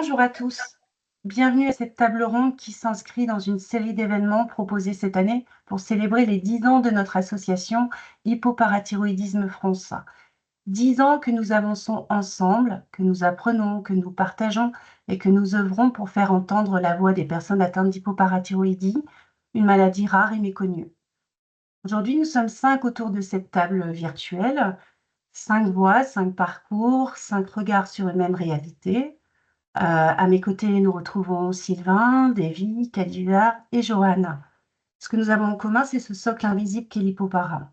Bonjour à tous. Bienvenue à cette table ronde qui s'inscrit dans une série d'événements proposés cette année pour célébrer les 10 ans de notre association Hypoparathyroïdisme France. 10 ans que nous avançons ensemble, que nous apprenons, que nous partageons et que nous œuvrons pour faire entendre la voix des personnes atteintes d'hypoparathyroïdie, une maladie rare et méconnue. Aujourd'hui, nous sommes 5 autour de cette table virtuelle, 5 voix, 5 parcours, 5 regards sur une même réalité. À mes côtés, nous retrouvons Sylvain, Davy, Khadija et Johanna. Ce que nous avons en commun, c'est ce socle invisible qu'est l'hypopara.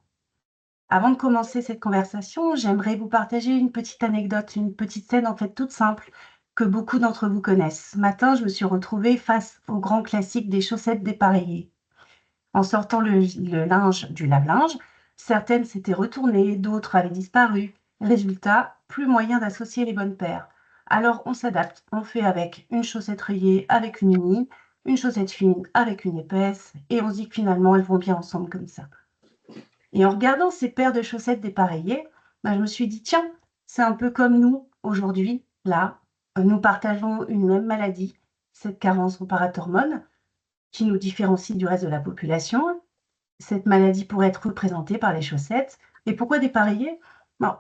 Avant de commencer cette conversation, j'aimerais vous partager une petite anecdote, une petite scène en fait toute simple que beaucoup d'entre vous connaissent. Ce matin, je me suis retrouvée face au grand classique des chaussettes dépareillées. En sortant le linge du lave-linge, certaines s'étaient retournées, d'autres avaient disparu. Résultat, plus moyen d'associer les bonnes paires. Alors on s'adapte, on fait avec une chaussette rayée avec une unie, une chaussette fine avec une épaisse, et on se dit que finalement elles vont bien ensemble comme ça. Et en regardant ces paires de chaussettes dépareillées, je me suis dit, tiens, c'est un peu comme nous aujourd'hui, là, nous partageons une même maladie, cette carence en parathormones, qui nous différencie du reste de la population. Cette maladie pourrait être représentée par les chaussettes. Et pourquoi dépareiller?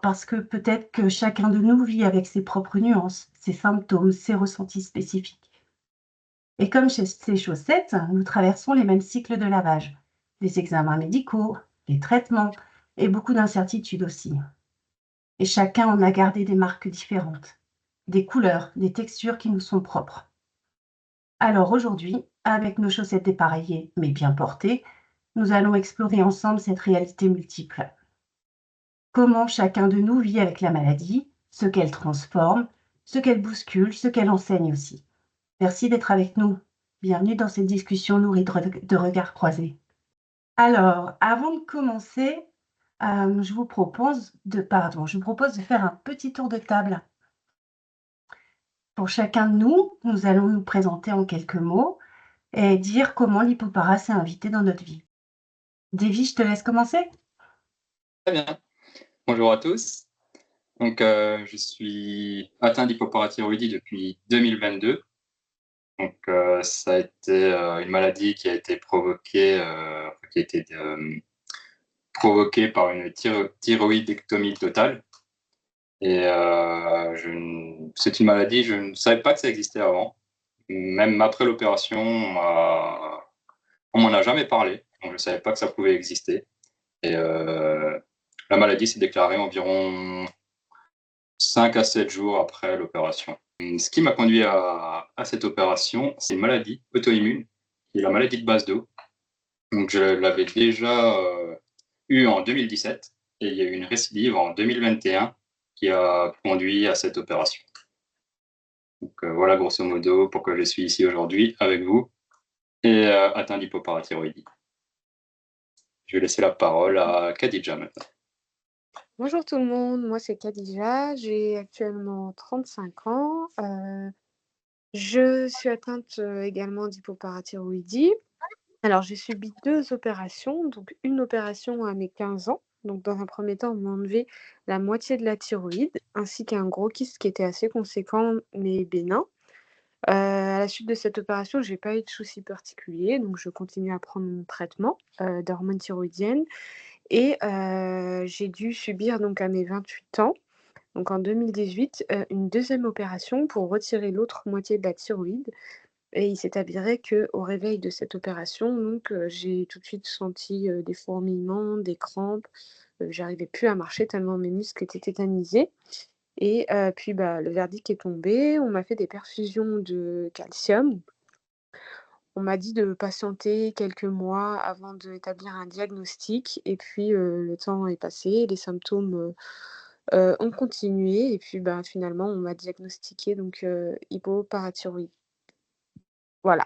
Parce que peut-être que chacun de nous vit avec ses propres nuances, ses symptômes, ses ressentis spécifiques. Et comme chez ces chaussettes, nous traversons les mêmes cycles de lavage, les examens médicaux, les traitements et beaucoup d'incertitudes aussi. Et chacun en a gardé des marques différentes, des couleurs, des textures qui nous sont propres. Alors aujourd'hui, avec nos chaussettes dépareillées mais bien portées, nous allons explorer ensemble cette réalité multiple. Comment chacun de nous vit avec la maladie, ce qu'elle transforme, ce qu'elle bouscule, ce qu'elle enseigne aussi. Merci d'être avec nous. Bienvenue dans cette discussion nourrie de regards croisés. Alors, avant de commencer, je vous propose de faire un petit tour de table. Pour chacun de nous, nous allons nous présenter en quelques mots et dire comment l'hypopara s'est invité dans notre vie. Davy, je te laisse commencer. Très bien. Bonjour à tous. Donc, je suis atteint d'hypoparathyroïdie depuis 2022. Donc, ça a été une maladie qui a été provoquée par une thyroïdectomie totale. Et c'est une maladie, je ne savais pas que ça existait avant. Même après l'opération, on m'en a jamais parlé. Donc, je ne savais pas que ça pouvait exister. Et la maladie s'est déclarée environ 5 à 7 jours après l'opération. Ce qui m'a conduit à cette opération, c'est une maladie auto-immune, qui est la maladie de Basedow. Donc, je l'avais déjà eu en 2017 et il y a eu une récidive en 2021 qui a conduit à cette opération. Donc, voilà grosso modo pourquoi je suis ici aujourd'hui avec vous et atteint d'hypoparathyroïdie. Je vais laisser la parole à Khadija maintenant. Bonjour tout le monde, moi c'est Khadija, j'ai actuellement 35 ans. Je suis atteinte également d'hypoparathyroïdie. Alors j'ai subi 2 opérations, donc une opération à mes 15 ans. Donc dans un premier temps, on m'a enlevé la moitié de la thyroïde, ainsi qu'un gros kyste qui était assez conséquent mais bénin. À la suite de cette opération, j'ai pas eu de soucis particuliers, donc je continue à prendre mon traitement d'hormones thyroïdiennes. Et j'ai dû subir donc à mes 28 ans, donc en 2018, une deuxième opération pour retirer l'autre moitié de la thyroïde et il s'est avéré qu'au réveil de cette opération, donc j'ai tout de suite senti, des fourmillements, des crampes, j'arrivais plus à marcher tellement mes muscles étaient tétanisés et puis, le verdict est tombé. On m'a fait des perfusions de calcium. On m'a dit de patienter quelques mois avant d'établir un diagnostic et puis, le temps est passé, les symptômes, ont continué et puis, finalement, on m'a diagnostiqué donc, hypoparathyroïdie. Voilà.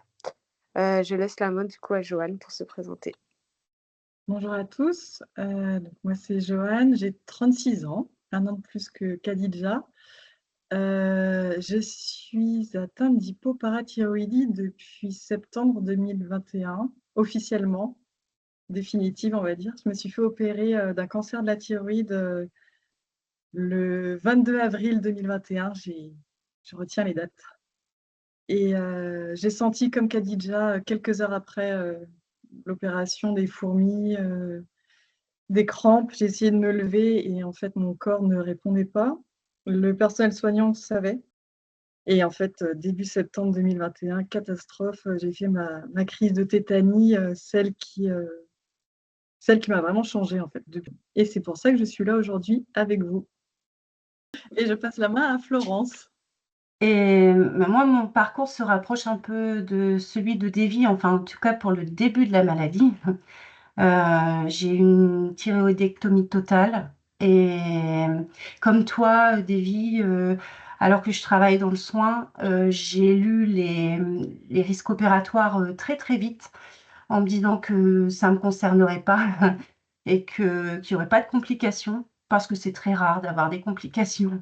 Je laisse la main du coup à Joanne pour se présenter. Bonjour à tous, donc moi c'est Joanne, j'ai 36 ans, un an de plus que Khadija. Je suis atteinte d'hypoparathyroïdie depuis septembre 2021, officiellement, définitive on va dire. Je me suis fait opérer d'un cancer de la thyroïde le 22 avril 2021, je retiens les dates. Et j'ai senti, comme Khadija, quelques heures après l'opération, des fourmis, des crampes. J'ai essayé de me lever et en fait, mon corps ne répondait pas. Le personnel soignant savait. Et en fait, début septembre 2021, catastrophe, j'ai fait ma crise de tétanie, celle qui m'a vraiment changée en fait. Et c'est pour ça que je suis là aujourd'hui avec vous. Et je passe la main à Florence. Et moi, mon parcours se rapproche un peu de celui de Davy, enfin en tout cas pour le début de la maladie. J'ai eu une thyroïdectomie totale et comme toi, Davy, alors que je travaille dans le soin, j'ai lu les risques opératoires très très vite en me disant que ça ne me concernerait pas et qu'il n'y aurait pas de complications parce que c'est très rare d'avoir des complications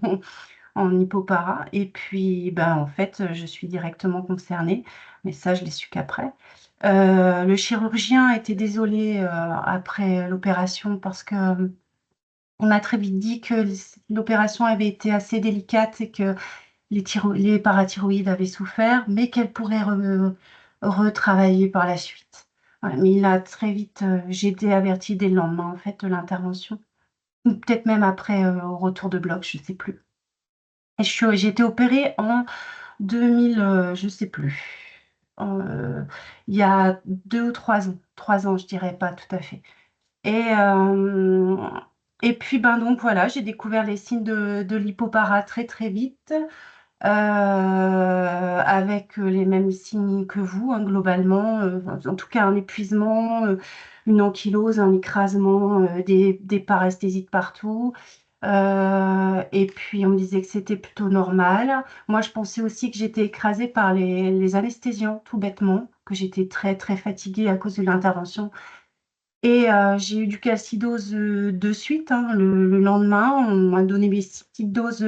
en hypopara. Et puis, ben, en fait, je suis directement concernée, mais ça, je l'ai su qu'après. Le chirurgien était désolé après l'opération parce que on a très vite dit que l'opération avait été assez délicate et que les parathyroïdes avaient souffert, mais qu'elle pourrait retravailler par la suite. Voilà, mais il a très vite, j'ai été avertie dès le lendemain en fait de l'intervention, ou peut-être même après au retour de bloc, je ne sais plus. Et j'ai été opérée en 2000, je sais plus. Il y a 2 ou 3 ans. 3 ans, je dirais pas tout à fait. Et, euh, et puis, ben donc voilà, j'ai découvert les signes de l'hypopara très très vite, avec les mêmes signes que vous, hein, globalement. En tout cas, un épuisement, une ankylose, un écrasement, des paresthésies de partout. Et puis on me disait que c'était plutôt normal. Moi, je pensais aussi que j'étais écrasée par les anesthésiants, tout bêtement, que j'étais très très fatiguée à cause de l'intervention. Et j'ai eu du calcidose de suite, hein, le lendemain. On m'a donné mes petites doses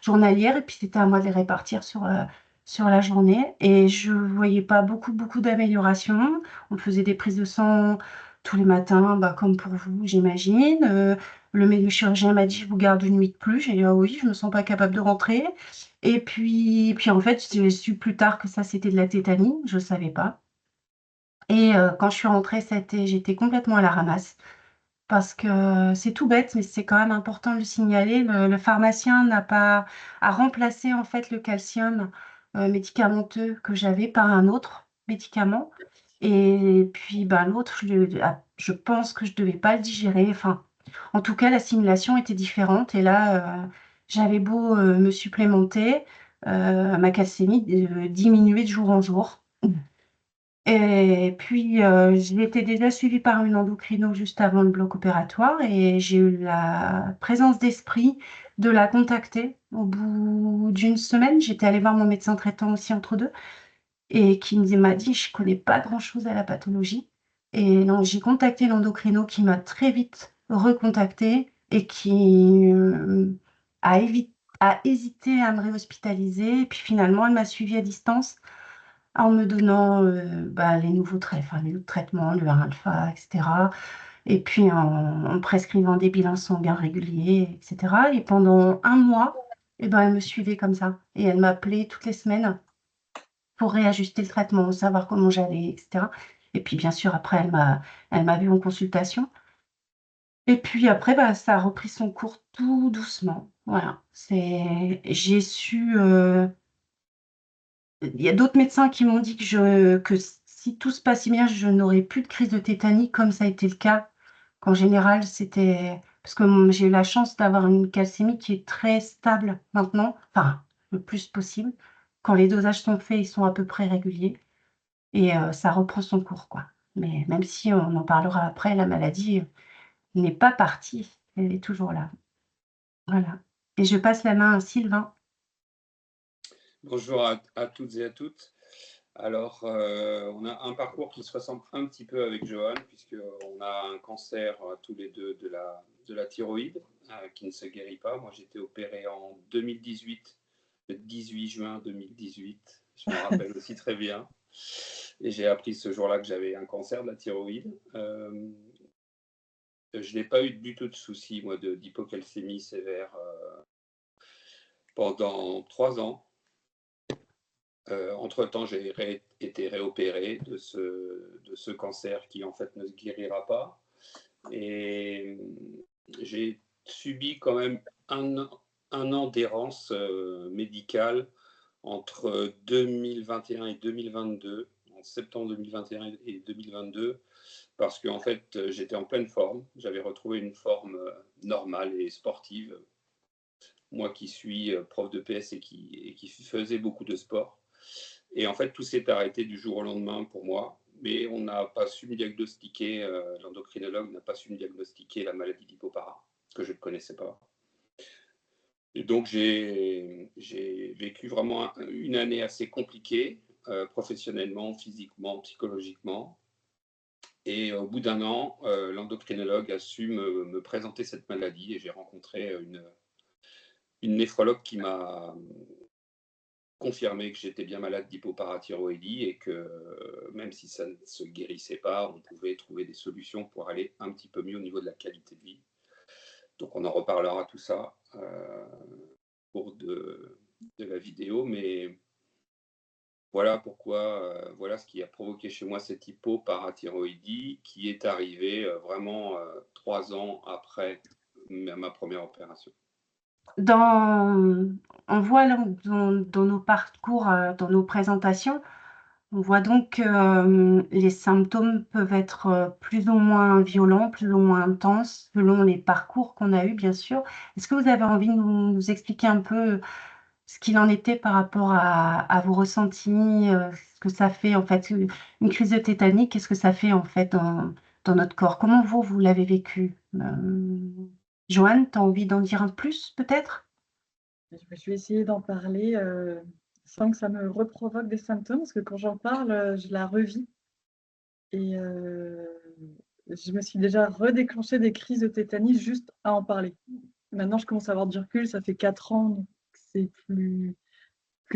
journalières et puis c'était à moi de les répartir sur la journée. Et je voyais pas beaucoup d'amélioration. On faisait des prises de sang tous les matins, bah, comme pour vous, j'imagine. Le chirurgien m'a dit, je vous garde une nuit de plus. J'ai dit, ah oui, je me sens pas capable de rentrer. Et puis en fait, j'ai su plus tard que ça, c'était de la tétanie. Je savais pas. Et quand je suis rentrée, j'étais complètement à la ramasse parce que c'est tout bête, mais c'est quand même important de le signaler. Le pharmacien n'a pas à remplacer en fait le calcium médicamenteux que j'avais par un autre médicament. Et puis ben, l'autre, je pense que je devais pas le digérer. Enfin, en tout cas, l'assimilation était différente. Et là, j'avais beau me supplémenter, ma calcémie diminuait de jour en jour. Et puis, j'ai été déjà suivie par une endocrino juste avant le bloc opératoire et j'ai eu la présence d'esprit de la contacter. Au bout d'une semaine, j'étais allée voir mon médecin traitant aussi entre deux et qui m'a dit, je connais pas grand-chose à la pathologie. Et donc, j'ai contacté l'endocrino qui m'a très vite recontactée et qui a hésité à me réhospitaliser. Et puis finalement, elle m'a suivie à distance en me donnant bah, les autres traitements, le 1-alpha, etc. Et puis en prescrivant des bilans sanguins réguliers, etc. Et pendant un mois, eh ben, elle me suivait comme ça. Et elle m'appelait toutes les semaines pour réajuster le traitement, savoir comment j'allais, etc. Et puis bien sûr, après, elle m'a vue en consultation. Et puis après, bah, ça a repris son cours tout doucement. Voilà. J'ai su. Il y a d'autres médecins qui m'ont dit que si tout se passait bien, je n'aurais plus de crise de tétanie, comme ça a été le cas. Qu'en général, c'était. Parce que j'ai eu la chance d'avoir une calcémie qui est très stable maintenant, enfin, le plus possible. Quand les dosages sont faits, ils sont à peu près réguliers. Et ça reprend son cours, quoi. Mais même si on en parlera après, la maladie n'est pas partie. Elle est toujours là. Voilà. Et je passe la main à Sylvain. Bonjour à toutes et à toutes. Alors, on a un parcours qui se ressemble un petit peu avec Johan, puisqu'on a un cancer tous les deux de la thyroïde qui ne se guérit pas. Moi, j'ai été opéré en 2018, le 18 juin 2018. Je me rappelle aussi très bien. Et j'ai appris ce jour-là que j'avais un cancer de la thyroïde. Je n'ai pas eu du tout de soucis, moi, d'hypocalcémie sévère pendant 3 ans. Entre-temps, j'ai été réopéré de ce cancer qui, en fait, ne se guérira pas. Et j'ai subi quand même un an d'errance médicale entre 2021 et 2022, en septembre 2021 et 2022, parce qu'en fait, j'étais en pleine forme. J'avais retrouvé une forme normale et sportive. Moi qui suis prof de PS et qui faisais beaucoup de sport. Et en fait, tout s'est arrêté du jour au lendemain pour moi. Mais on n'a pas su me diagnostiquer, l'endocrinologue n'a pas su me diagnostiquer la maladie d'Hypopara, que je ne connaissais pas. Et donc, j'ai vécu vraiment une année assez compliquée, professionnellement, physiquement, psychologiquement. Et au bout d'un an, l'endocrinologue a su me présenter cette maladie et j'ai rencontré une néphrologue qui m'a confirmé que j'étais bien malade d'hypoparathyroïdie et que même si ça ne se guérissait pas, on pouvait trouver des solutions pour aller un petit peu mieux au niveau de la qualité de vie. Donc on en reparlera tout ça au cours de la vidéo, mais voilà pourquoi, voilà ce qui a provoqué chez moi cette hypoparathyroïdie qui est arrivée vraiment 3 ans après ma première opération. On voit là dans nos parcours, dans nos présentations, on voit donc que les symptômes peuvent être plus ou moins violents, plus ou moins intenses, selon les parcours qu'on a eus, bien sûr. Est-ce que vous avez envie de nous expliquer un peu ce qu'il en était par rapport à vos ressentis, ce que ça fait en fait, une crise de tétanie, qu'est-ce que ça fait en fait dans notre corps? Comment vous l'avez vécu? Joanne, tu as envie d'en dire un plus peut-être? Je vais essayer d'en parler sans que ça me reprovoque des symptômes, parce que quand j'en parle, je la revis. Et je me suis déjà redéclenché des crises de tétanie juste à en parler. Maintenant, je commence à avoir du recul, ça fait 4 ans, donc c'est plus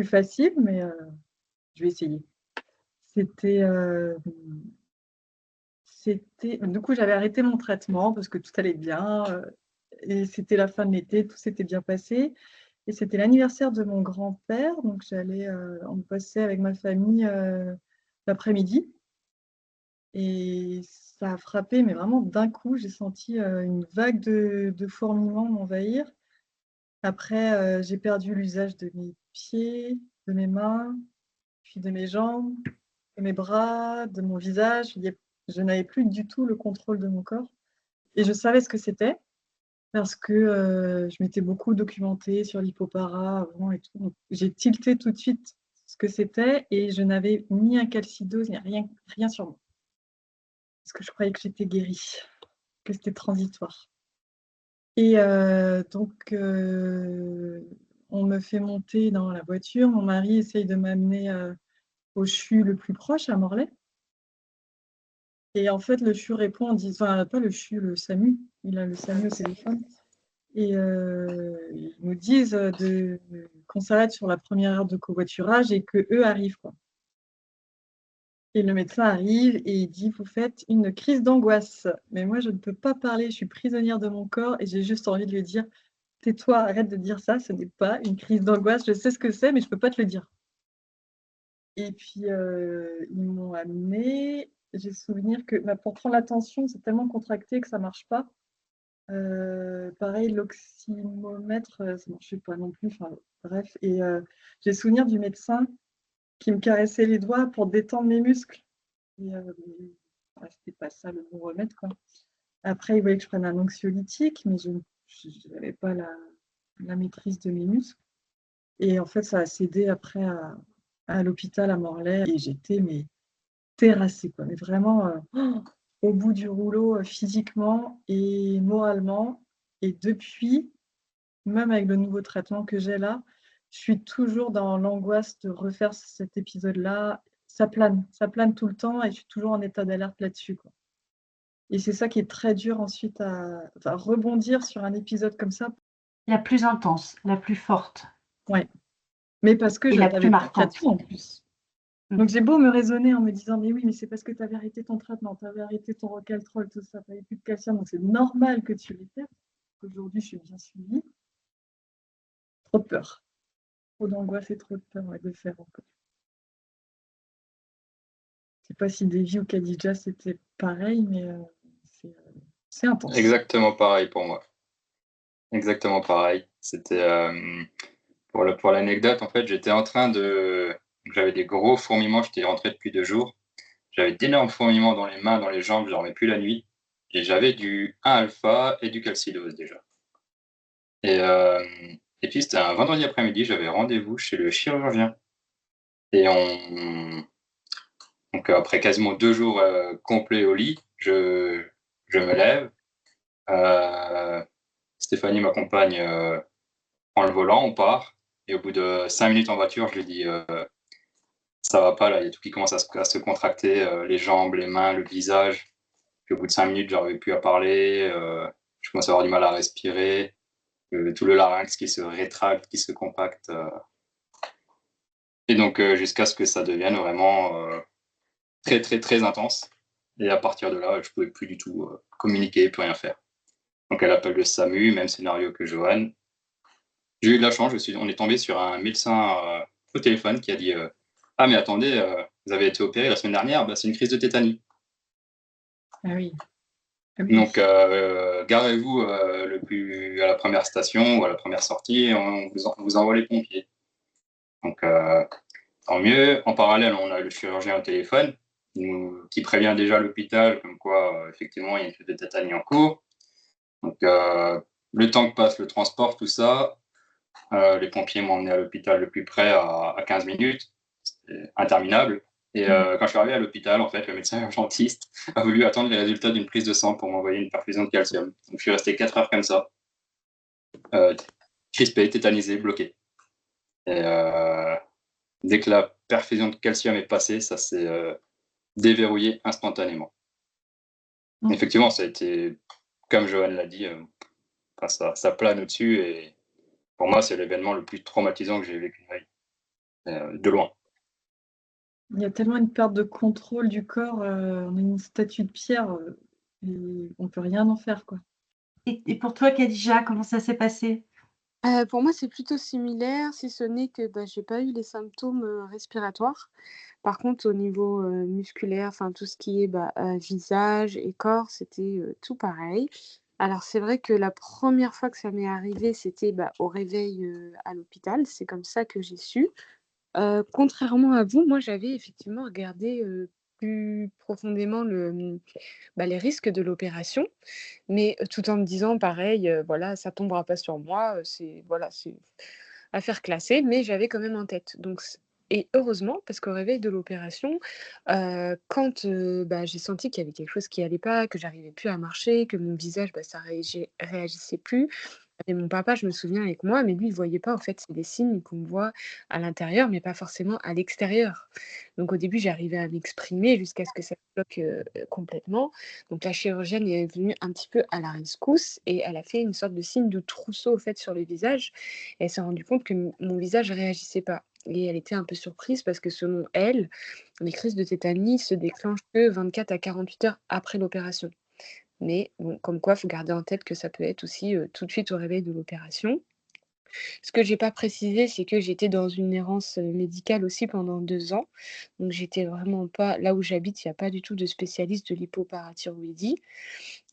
facile, mais je vais essayer. C'était, du coup, j'avais arrêté mon traitement parce que tout allait bien, et c'était la fin de l'été, tout s'était bien passé. Et c'était l'anniversaire de mon grand-père, donc on passait avec ma famille l'après-midi. Et ça a frappé, mais vraiment d'un coup, j'ai senti une vague de fourmillements m'envahir. Après, j'ai perdu l'usage de mes pieds, de mes mains, puis de mes jambes, de mes bras, de mon visage. Je n'avais plus du tout le contrôle de mon corps. Et je savais ce que c'était parce que je m'étais beaucoup documentée sur l'hypopara avant et tout. Donc, j'ai tilté tout de suite ce que c'était et je n'avais ni un calcidose, ni rien sur moi. Parce que je croyais que j'étais guérie, que c'était transitoire. Et donc, on me fait monter dans la voiture. Mon mari essaye de m'amener au CHU le plus proche, à Morlaix. Et en fait, le CHU répond en disant, enfin, pas le CHU, le SAMU. Il a le SAMU au téléphone. Et ils nous disent qu'on s'arrête sur la première heure de covoiturage et qu'eux arrivent, quoi. Et le médecin arrive et il dit: vous faites une crise d'angoisse. Mais moi, je ne peux pas parler, je suis prisonnière de mon corps et j'ai juste envie de lui dire: tais-toi, arrête de dire ça, ce n'est pas une crise d'angoisse, je sais ce que c'est, mais je ne peux pas te le dire. Et puis, ils m'ont amenée. J'ai souvenir que pour prendre la tension, c'est tellement contracté que ça ne marche pas. Pareil, l'oxymomètre, ça ne marchait pas non plus. Enfin, bref. Et j'ai souvenir du médecin qui me caressait les doigts pour détendre mes muscles. Et c'était pas ça le bon remède, quoi. Après, il voulait que je prenne un anxiolytique, mais je n'avais pas la maîtrise de mes muscles. Et en fait, ça a cédé après à l'hôpital à Morlaix. Et j'étais terrassée, quoi. Mais vraiment au bout du rouleau, physiquement et moralement. Et depuis, même avec le nouveau traitement que j'ai là, je suis toujours dans l'angoisse de refaire cet épisode-là. Ça plane tout le temps et je suis toujours en état d'alerte là-dessus, quoi. Et c'est ça qui est très dur ensuite à rebondir sur un épisode comme ça. La plus intense, la plus forte. Ouais. Mais parce que Et je la n'avais plus pas de marquante. traitement en plus. Donc j'ai beau me raisonner en me disant mais oui, mais c'est parce que tu avais arrêté ton traitement, tu avais arrêté ton Rocaltrol, tout ça, tu n'avais plus de calcium, donc c'est normal que tu les perdes. Aujourd'hui, je suis bien suivie. Trop de peur. Trop d'angoisse et trop de peur de faire encore. sais pas si Davy ou Khadija, c'était pareil, mais c'est intense. Exactement pareil pour moi. Exactement pareil. C'était, pour l'anecdote, en fait, j'avais des gros fourmillements, j'étais rentré depuis 2 jours. J'avais d'énormes fourmillements dans les mains, dans les jambes, je dormais plus la nuit et j'avais du 1 alpha et du calcidose déjà. Et puis c'était un vendredi après-midi, j'avais rendez-vous chez le chirurgien et donc après quasiment 2 jours, complets au lit, je me lève, heu, Stéphanie m'accompagne, prend le volant, on part et au bout de 5 minutes en voiture, je lui dis: «Ça va pas là, il y a tout qui commence à se contracter, les jambes, les mains, le visage». Puis au bout de 5 minutes, j'arrivais plus à parler, je commençais à avoir du mal à respirer, tout le larynx qui se rétracte, qui se compacte, et donc jusqu'à ce que ça devienne vraiment, très, très, très intense et à partir de là, je pouvais plus du tout, communiquer, plus rien faire. Donc elle appelle le SAMU, même scénario que Johan. J'ai eu de la chance, on est tombé sur un médecin, au téléphone qui a dit, «Ah mais attendez, vous avez été opéré la semaine dernière, bah, c'est une crise de tétanie. Ah oui. Ah oui. Donc garez-vous, à la première station ou à la première sortie et on vous envoie les pompiers». Donc tant mieux. En parallèle, on a le chirurgien au téléphone qui prévient déjà l'hôpital comme quoi, effectivement, il y a une crise de tétanie en cours. Donc le temps que passe le transport, tout ça, les pompiers m'ont emmené à l'hôpital le plus près à 15 minutes. C'était interminable. Et quand je suis arrivé à l'hôpital, en fait, le médecin urgentiste a voulu attendre les résultats d'une prise de sang pour m'envoyer une perfusion de calcium. Donc je suis resté 4 heures comme ça, euh, crispé, tétanisé, bloqué. Et dès que la perfusion de calcium est passée, ça s'est déverrouillé instantanément. Effectivement, ça a été, comme Johan l'a dit, ça plane au-dessus et pour moi, c'est l'événement le plus traumatisant que j'ai vécu de ma vie, de loin. Il y a tellement une perte de contrôle du corps, on a une statue de pierre, et on peut rien en faire, quoi. Et pour toi, Khadija, comment ça s'est passé? Pour moi, c'est plutôt similaire, si ce n'est que, bah, j'ai pas eu les symptômes, respiratoires. Par contre, au niveau, musculaire, enfin tout ce qui est, bah, visage et corps, c'était, tout pareil. Alors c'est vrai que la première fois que ça m'est arrivé, c'était, bah, au réveil, à l'hôpital. C'est comme ça que j'ai su. Contrairement à vous, moi j'avais effectivement regardé, plus profondément bah, les risques de l'opération, mais tout en me disant pareil, voilà, ça tombera pas sur moi, c'est voilà, c'est affaire classée, mais j'avais quand même en tête. Donc et heureusement, parce qu'au réveil de l'opération, quand, bah, j'ai senti qu'il y avait quelque chose qui allait pas, que j'arrivais plus à marcher, que mon visage, bah, ça réagissait plus. Et mon papa, je me souviens avec moi, mais lui, il voyait pas en fait, c'est des signes qu'on voit à l'intérieur, mais pas forcément à l'extérieur. Donc au début, j'arrivais à m'exprimer jusqu'à ce que ça bloque, complètement. Donc la chirurgienne est venue un petit peu à la rescousse et elle a fait une sorte de signe de trousseau, au fait, sur le visage et elle s'est rendue compte que mon visage réagissait pas et elle était un peu surprise parce que selon elle, les crises de tétanie se déclenchent que 24 à 48 heures après l'opération. Mais bon, comme quoi, il faut garder en tête que ça peut être aussi, tout de suite au réveil de l'opération. Ce que j'ai pas précisé, c'est que j'étais dans une errance, médicale aussi pendant 2 ans. Donc j'étais vraiment pas là où j'habite, il y a pas du tout de spécialiste de l'hypoparathyroïdie.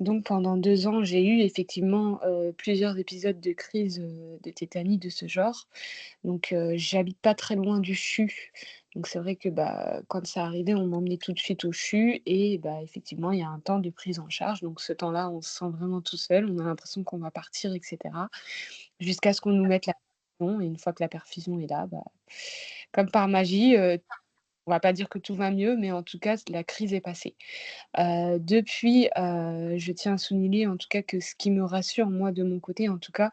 Donc pendant 2 ans, j'ai eu effectivement, plusieurs épisodes de crise, de tétanie de ce genre. Donc j'habite pas très loin du CHU. Donc c'est vrai que, bah, quand ça arrivait, on m'emmenait tout de suite au CHU et bah, effectivement, il y a un temps de prise en charge. Donc ce temps-là, on se sent vraiment tout seul, on a l'impression qu'on va partir et cetera, jusqu'à ce qu'on nous mette la perfusion et une fois que la perfusion est là, bah, comme par magie, on va pas dire que tout va mieux, mais en tout cas, la crise est passée. Depuis, je tiens à souligner en tout cas que ce qui me rassure, moi, de mon côté en tout cas,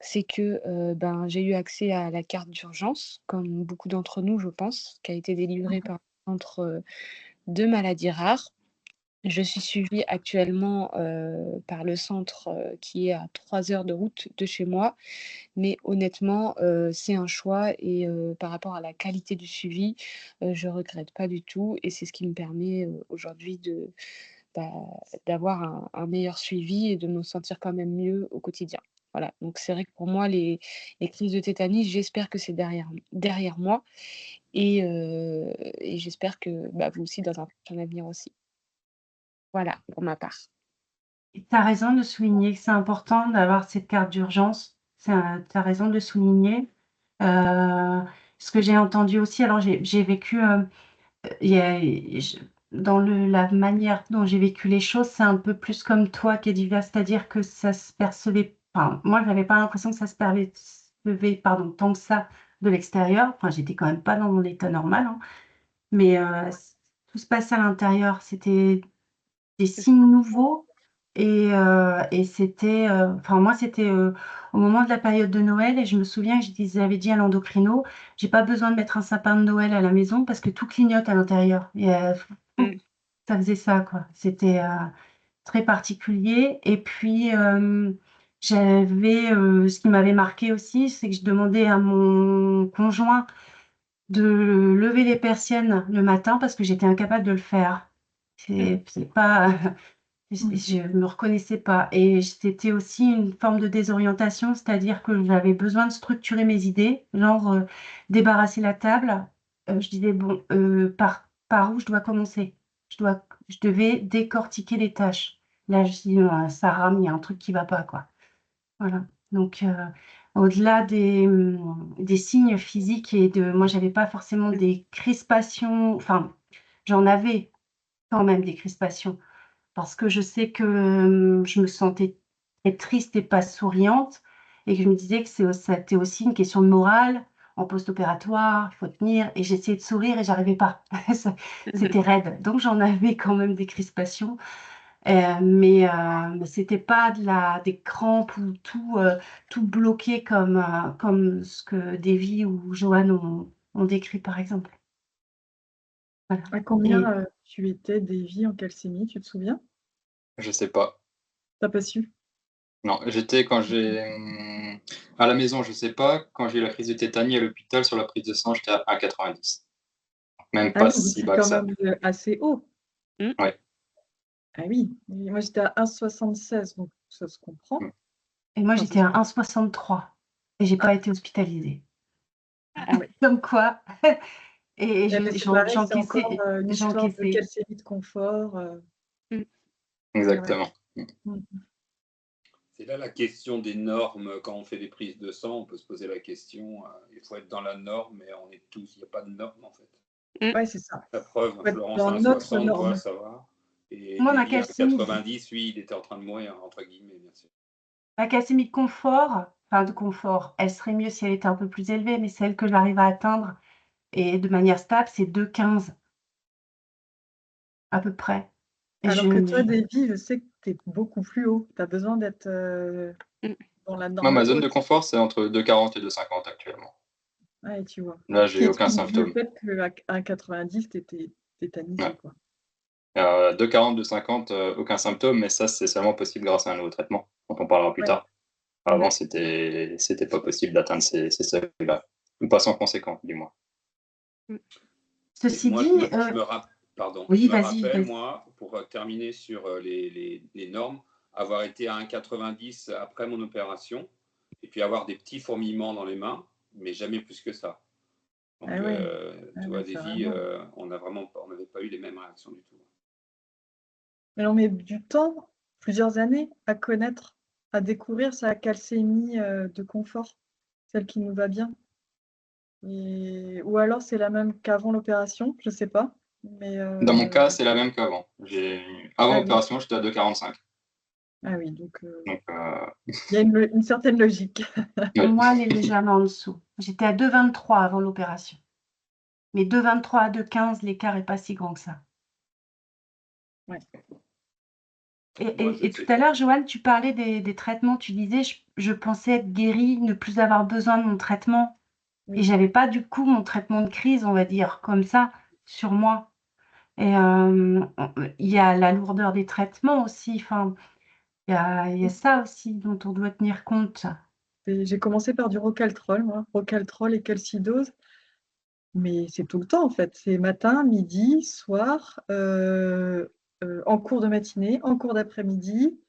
c'est que, ben, j'ai eu accès à la carte d'urgence, comme beaucoup d'entre nous, je pense, qui a été délivrée par le centre, de maladies rares. Je suis suivie actuellement, par le centre, qui est à 3 heures de route de chez moi, mais honnêtement, c'est un choix et par rapport à la qualité du suivi, je regrette pas du tout et c'est ce qui me permet, aujourd'hui bah, d'avoir un meilleur suivi et de me sentir quand même mieux au quotidien. Voilà, donc c'est vrai que pour moi, les crises de tétanie, j'espère que c'est derrière moi et j'espère que vous aussi dans un prochain avenir aussi. Voilà, pour ma part. Tu as raison de souligner que c'est important d'avoir cette carte d'urgence. Tu as raison de le souligner. Ce que j'ai entendu aussi, alors j'ai vécu, il y a je dans la manière dont j'ai vécu les choses, c'est un peu plus comme toi, Khadija, c'est-à-dire que ça se percevait, enfin, moi, j'avais pas l'impression que ça se percevait, pardon, tant que ça de l'extérieur. Enfin, j'étais quand même pas dans mon état normal, hein, mais tout se passait à l'intérieur. C'était des signes nouveaux et c'était, enfin moi c'était, au moment de la période de Noël et je me souviens que j'avais dit à l'endocrino: «J'ai pas besoin de mettre un sapin de Noël à la maison parce que tout clignote à l'intérieur» et Mmh. ça faisait ça quoi. C'était, très particulier et puis, j'avais, ce qui m'avait marqué aussi, c'est que je demandais à mon conjoint de lever les persiennes le matin parce que j'étais incapable de le faire. C'est pas je me reconnaissais pas et c'était aussi une forme de désorientation, c'est-à-dire que j'avais besoin de structurer mes idées, genre, débarrasser la table, je disais: «Bon, par où je dois commencer?» Je devais décortiquer les tâches. Là, je dis: ça rame, il y a un truc qui va pas, quoi». Voilà, donc au-delà des signes physiques et de moi, j'avais pas forcément des crispations, enfin, j'en avais quand même des crispations parce que je sais que, je me sentais très triste et pas souriante et que je me disais que c'était aussi une question de morale. En post-opératoire, il faut tenir et j'essayais de sourire et j'arrivais pas. Ça c'était raide, donc j'en avais quand même des crispations, mais c'était pas des crampes ou tout bloqué comme ce que Davy ou Joanne ont décrit, par exemple. Voilà À et combien tu étais, Davy, en calcémie, tu te souviens? Je sais pas. T'as pas su? Non, j'étais quand j'ai à la maison, je sais pas. Quand j'ai eu la crise de tétanie à l'hôpital sur la prise de sang, j'étais à 1,90. Même Ah pas oui, donc si c'est bas que quand ça. même, assez haut. Ouais. Ah oui, et moi j'étais à 1,76 donc ça se comprend. moi, Enfin, ça j'étais se à 1,63 et j'ai pas été hospitalisée. ah ouais. Comme quoi et Eh beh, c'est pareil, c'est encore, une histoire de j'encaissais. calcémie de confort, c'est vrai. Exactement. Mmh. C'est là la question des normes. Quand on fait des prises de sang, on peut se poser la question, il faut être dans la norme, mais on est tous, il n'y a pas de norme en fait. Ouais, c'est ça. La preuve, Faut être Florence dans a un notre 60, norme. toi, ça va. Et Moi, ma Davy a un calcémie 90, lui, il était en train de mourir, entre guillemets, bien sûr. de confort, enfin de confort, elle serait mieux si elle était un peu plus élevée, mais celle que j'arrive à atteindre et de manière stable, c'est 2,15 à peu près et Alors que toi, je Davy, je sais que tu es beaucoup plus haut. Tu as besoin d'être, dans la Moi, norme ma zone de haute. confort, c'est entre 2,40 et 2,50 actuellement. Ouais, tu vois? Là, Ce qui j'ai aucun explique le symptôme. fait qu'à 1,90 tu étais tétanisé, Ouais. quoi. 2,40, 2,50, aucun symptôme, mais ça, c'est seulement possible grâce à un nouveau traitement, dont on parlera plus Ouais. tard. Avant, c'était pas possible d'atteindre ces seuils-là, ou pas sans conséquence, du moins. Et ceci moi, dit, je oui, me vas-y, rappelle, vas-y. moi, pour terminer sur les normes, avoir été à 1,90 après mon opération, et puis avoir des petits fourmillements dans les mains, mais jamais plus que ça. Donc, Ah ouais. Ah tu ouais, vois, c'est Davy, vraiment on n'avait pas eu les mêmes réactions du tout. mais on met du temps, plusieurs années, à connaître, à découvrir sa calcémie, de confort, celle qui nous va bien ou alors c'est la même qu'avant l'opération, je sais pas, mais Dans mon cas, c'est la même qu'avant. Avant ah oui, l'opération, j'étais à 2,45. ah oui, donc Donc, il y a une certaine logique. ouais. Moi, elle est légèrement en dessous. J'étais à 2,23 avant l'opération, mais 2,23 à 2,15, l'écart est pas si grand que ça. Ouais. Moi, je Et tout sais à pas. l'heure, Joanne, tu parlais des traitements, tu disais: «Je pensais être guérie, ne plus avoir besoin de mon traitement» et Oui. j'avais pas du coup mon traitement de crise, on va dire, comme ça, sur moi et il y a la lourdeur des traitements aussi, enfin, il y a ça aussi dont on doit tenir compte. Et j'ai commencé par du Rocaltrol, moi, Rocaltrol et calcidose, mais c'est tout le temps, en fait. C'est matin, midi, soir, en cours de matinée, en cours d'après-midi,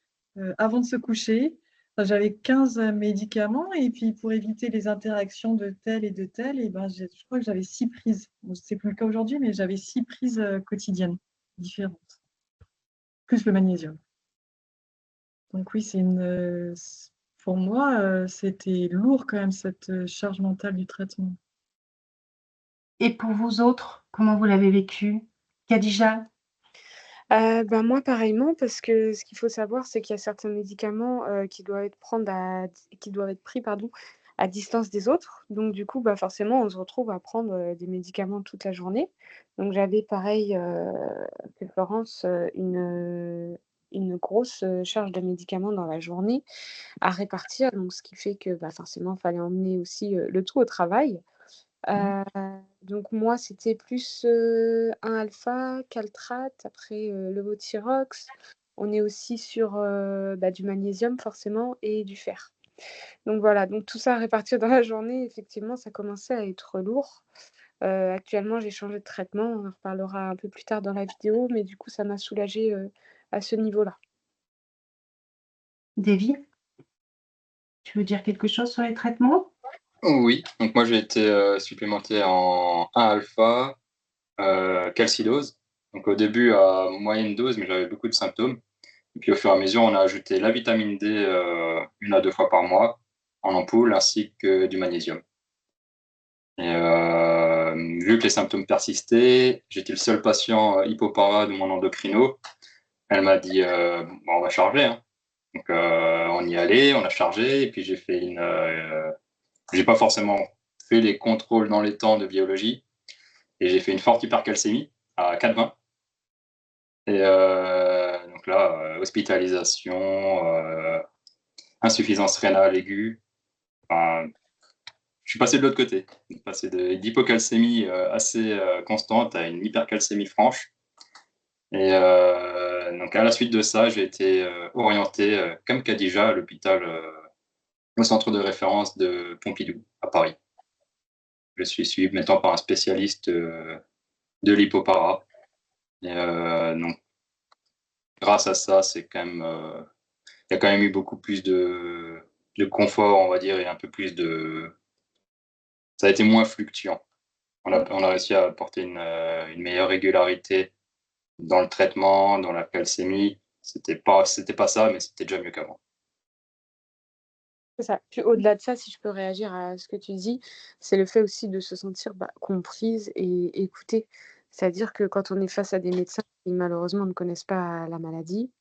avant de se coucher. Enfin, j'avais 15 médicaments et puis pour éviter les interactions de tel et de tel, et ben, je crois que j'avais 6 prises. Bon, c'est plus le cas aujourd'hui, mais j'avais 6 prises quotidiennes différentes, plus le magnésium. Donc oui, pour moi, c'était lourd quand même cette charge mentale du traitement. Et pour vous autres, comment vous l'avez vécu? Khadija? Ben, moi, pareillement, parce que ce qu'il faut savoir, c'est qu'il y a certains médicaments, qui doivent être pris, pardon, à distance des autres. Donc du coup, bah, forcément, on se retrouve à prendre, des médicaments toute la journée. Donc j'avais pareil, que Florence, une grosse, charge de médicaments dans la journée à répartir. Donc ce qui fait que, bah, forcément, il fallait emmener aussi, le tout au travail. Heu, donc moi, c'était plus, un alpha, caltrate, après, levothyrox. On est aussi sur, bah, du magnésium forcément et du fer. Donc voilà, donc tout ça à répartir dans la journée, effectivement, ça commençait à être lourd. Actuellement, j'ai changé de traitement, on en reparlera un peu plus tard dans la vidéo, mais du coup, ça m'a soulagée, à ce niveau-là. Davy, tu veux dire quelque chose sur les traitements? Oui, donc moi j'ai été supplémenté en 1-alpha, calcidose. Donc au début à moyenne dose, mais j'avais beaucoup de symptômes. Et puis au fur et à mesure, on a ajouté la vitamine D 1 à 2 fois par mois en ampoule, ainsi que du magnésium. Et vu que les symptômes persistaient, j'étais le seul patient hypopara de mon endocrino. Elle m'a dit bon, on va charger, hein. Donc on y allait, on a chargé, et puis j'ai pas forcément fait les contrôles dans les temps de biologie, et j'ai fait une forte hypercalcémie à 4,20. Et donc là, hospitalisation, insuffisance rénale aiguë. Enfin, je suis passé de l'autre côté. Je suis passé d'hypocalcémie assez constante à une hypercalcémie franche. Et donc à la suite de ça, j'ai été orienté, comme Khadija, à l'hôpital, au centre de référence de Pompidou, à Paris. Je suis suivi maintenant par un spécialiste de l'hypopara. Et donc, grâce à ça, c'est quand même, il y a quand même eu beaucoup plus de confort, on va dire, et un peu plus de. Ça a été moins fluctuant. On a réussi à apporter une meilleure régularité dans le traitement, dans la calcémie. C'était pas ça, mais c'était déjà mieux qu'avant. C'est ça. Puis au-delà de ça, si je peux réagir à ce que tu dis, c'est le fait aussi de se sentir, bah, comprise et écoutée. C'est-à-dire que quand on est face à des médecins qui malheureusement ne connaissent pas la maladie,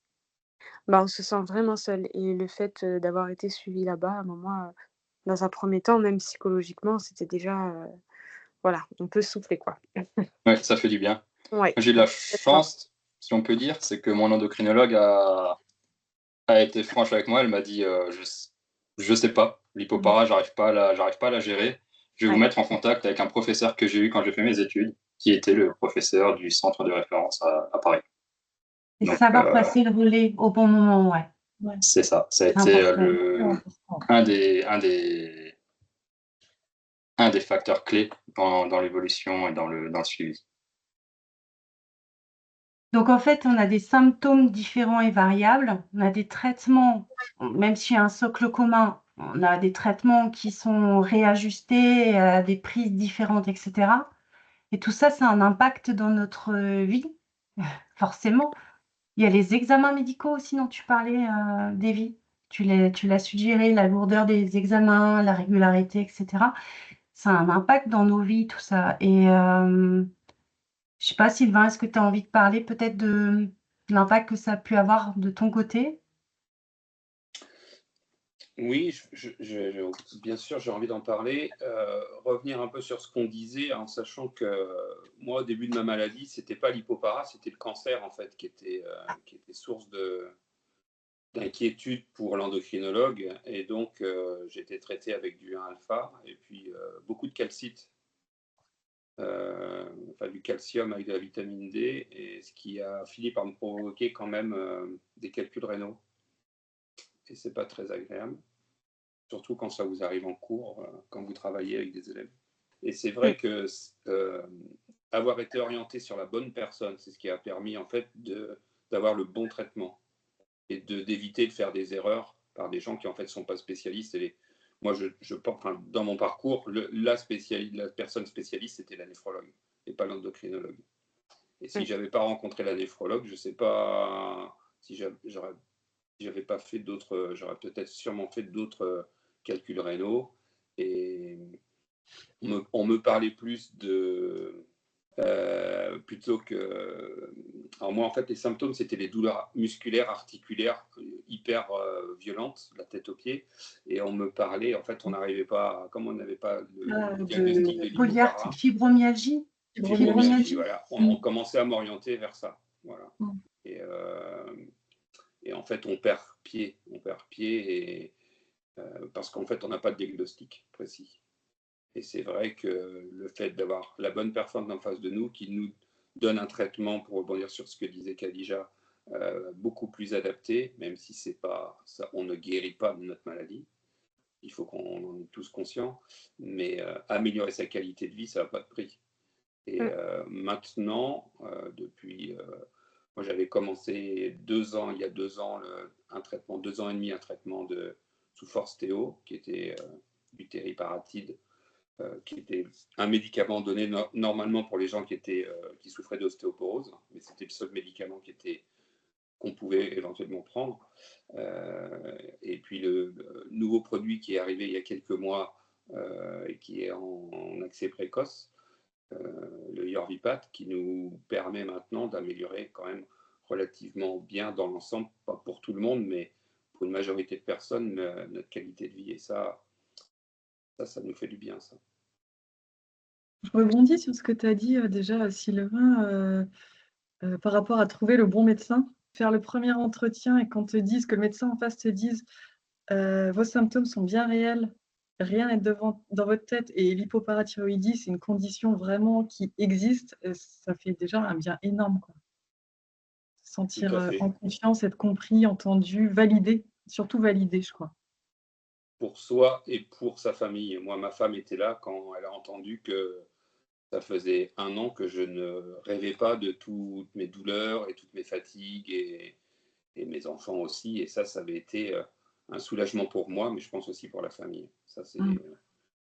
bah, on se sent vraiment seul et le fait, d'avoir été suivi là-bas, moi, dans un premier temps, même psychologiquement, c'était déjà, voilà, on peut souffler, quoi. Ouais, ça fait du bien. Ouais, J'ai de la d'accord. chance, si on peut dire, c'est que mon endocrinologue a été franche avec moi. Elle m'a dit je sais pas, Mmh. l'hypopara, j'arrive pas à la gérer. Je vais vous Ouais. mettre en contact avec un professeur que j'ai eu quand j'ai fait mes études, qui était le professeur du centre de référence à Paris. Et Donc, savoir passer le relais au bon moment, ouais, Ouais, c'est ça. Ça a c'est été important. c'est important. un des facteurs clés dans l'évolution et dans le suivi. Donc en fait, on a des symptômes différents et variables. On a des traitements, même s'il y a un socle commun, on a des traitements qui sont réajustés à des prises différentes, et cetera. Et tout ça, ça a un impact dans notre vie, forcément. Il y a les examens médicaux aussi dont tu parlais, Davy. Tu l'as suggéré, la lourdeur des examens, la régularité, et cetera. Ça a un impact dans nos vies, tout ça. Et je sais pas, Sylvain, est-ce que tu as envie de parler peut-être de l'impact que ça a pu avoir de ton côté? Oui, bien sûr, j'ai envie d'en parler. Revenir un peu sur ce qu'on disait, en sachant que moi, au début de ma maladie, c'était pas l'hypopara, c'était le cancer, en fait, qui était source d'inquiétude pour l'endocrinologue. Et donc, j'ai été traité avec du 1-alpha et puis beaucoup de calcite, enfin du calcium avec de la vitamine D, et ce qui a fini par me provoquer quand même des calculs rénaux. Et c'est pas très agréable, surtout quand ça vous arrive en cours, quand vous travaillez avec des élèves. Et c'est Mmh. vrai que avoir été orienté sur la bonne personne, c'est ce qui a permis en fait d'avoir le bon traitement et d'éviter de faire des erreurs par des gens qui en fait sont pas spécialistes. Moi, dans mon parcours, la personne spécialiste, c'était la néphrologue et pas l'endocrinologue. Et si j'avais pas rencontré la néphrologue, je sais pas si j'avais pas fait d'autres, j'aurais peut-être sûrement fait d'autres calculs rénaux. Et on me parlait plus de plutôt que. Alors moi, en fait, les symptômes, c'était les douleurs musculaires, articulaires, hyper violentes, la tête aux pieds. Et on me parlait, en fait, on n'arrivait pas, comme on n'avait pas le diagnostic de l'hypopara. Fibromyalgie. Fibromyalgie, voilà. On commençait à m'orienter vers ça. Voilà. Et en fait, on perd pied. Et, parce qu'en fait, on n'a pas de diagnostic précis. Et c'est vrai que le fait d'avoir la bonne personne en face de nous qui nous donne un traitement, pour rebondir sur ce que disait Khadija, beaucoup plus adapté, même si c'est pas ça, on ne guérit pas de notre maladie. Il faut qu'on en ait tous conscients, mais améliorer sa qualité de vie, ça n'a pas de prix. Et maintenant, depuis, moi j'avais commencé il y a 2 ans, un traitement, 2 ans et demi, un traitement sous force Théo, qui était du tériparatide, qui était un médicament donné normalement pour les gens qui souffraient d'ostéoporose, mais c'était le seul médicament qu'on pouvait éventuellement prendre. Et puis le nouveau produit qui est arrivé il y a quelques mois et qui est en accès précoce, le Yorvipath, qui nous permet maintenant d'améliorer quand même relativement bien dans l'ensemble, pas pour tout le monde, mais pour une majorité de personnes, notre qualité de vie. Et ça nous fait du bien, ça. Je rebondis sur ce que tu as dit déjà, Sylvain, par rapport à trouver le bon médecin. Faire le premier entretien et qu'on te dise, que le médecin en face te dise vos symptômes sont bien réels, rien n'est dans votre tête et l'hypoparathyroïdie, c'est une condition vraiment qui existe, ça fait déjà un bien énorme, quoi. Se sentir en confiance, être compris, entendu, validé, surtout validé, je crois. Pour soi et pour sa famille. Moi, ma femme était là quand elle a entendu que ça faisait 1 an que je ne rêvais pas de toutes mes douleurs et toutes mes fatigues et mes enfants aussi. Et ça avait été un soulagement pour moi, mais je pense aussi pour la famille. Ça, c'est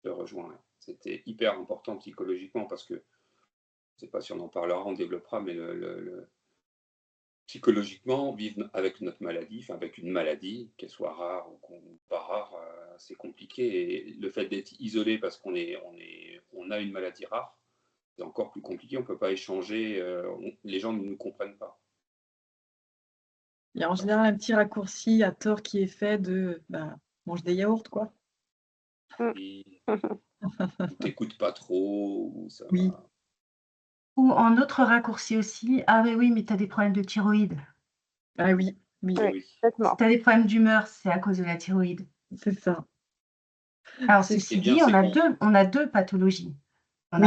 je rejoins. C'était hyper important psychologiquement parce que, je ne sais pas si on en parlera, on développera, mais psychologiquement, vivre avec notre maladie, enfin avec une maladie, qu'elle soit rare ou pas rare, c'est compliqué. Et le fait d'être isolé parce qu'on a une maladie rare, c'est encore plus compliqué. On ne peut pas échanger, les gens ne nous comprennent pas. Il y a en général un petit raccourci à tort qui est fait de mange des yaourts, quoi. Et t'écoutes pas trop, ou ça Oui. va. Ou en autre raccourci aussi, ah oui, mais tu as des problèmes de thyroïde. Ah oui, oui. Si tu as des problèmes d'humeur, c'est à cause de la thyroïde. C'est ça. Alors, ceci dit, on a deux pathologies. On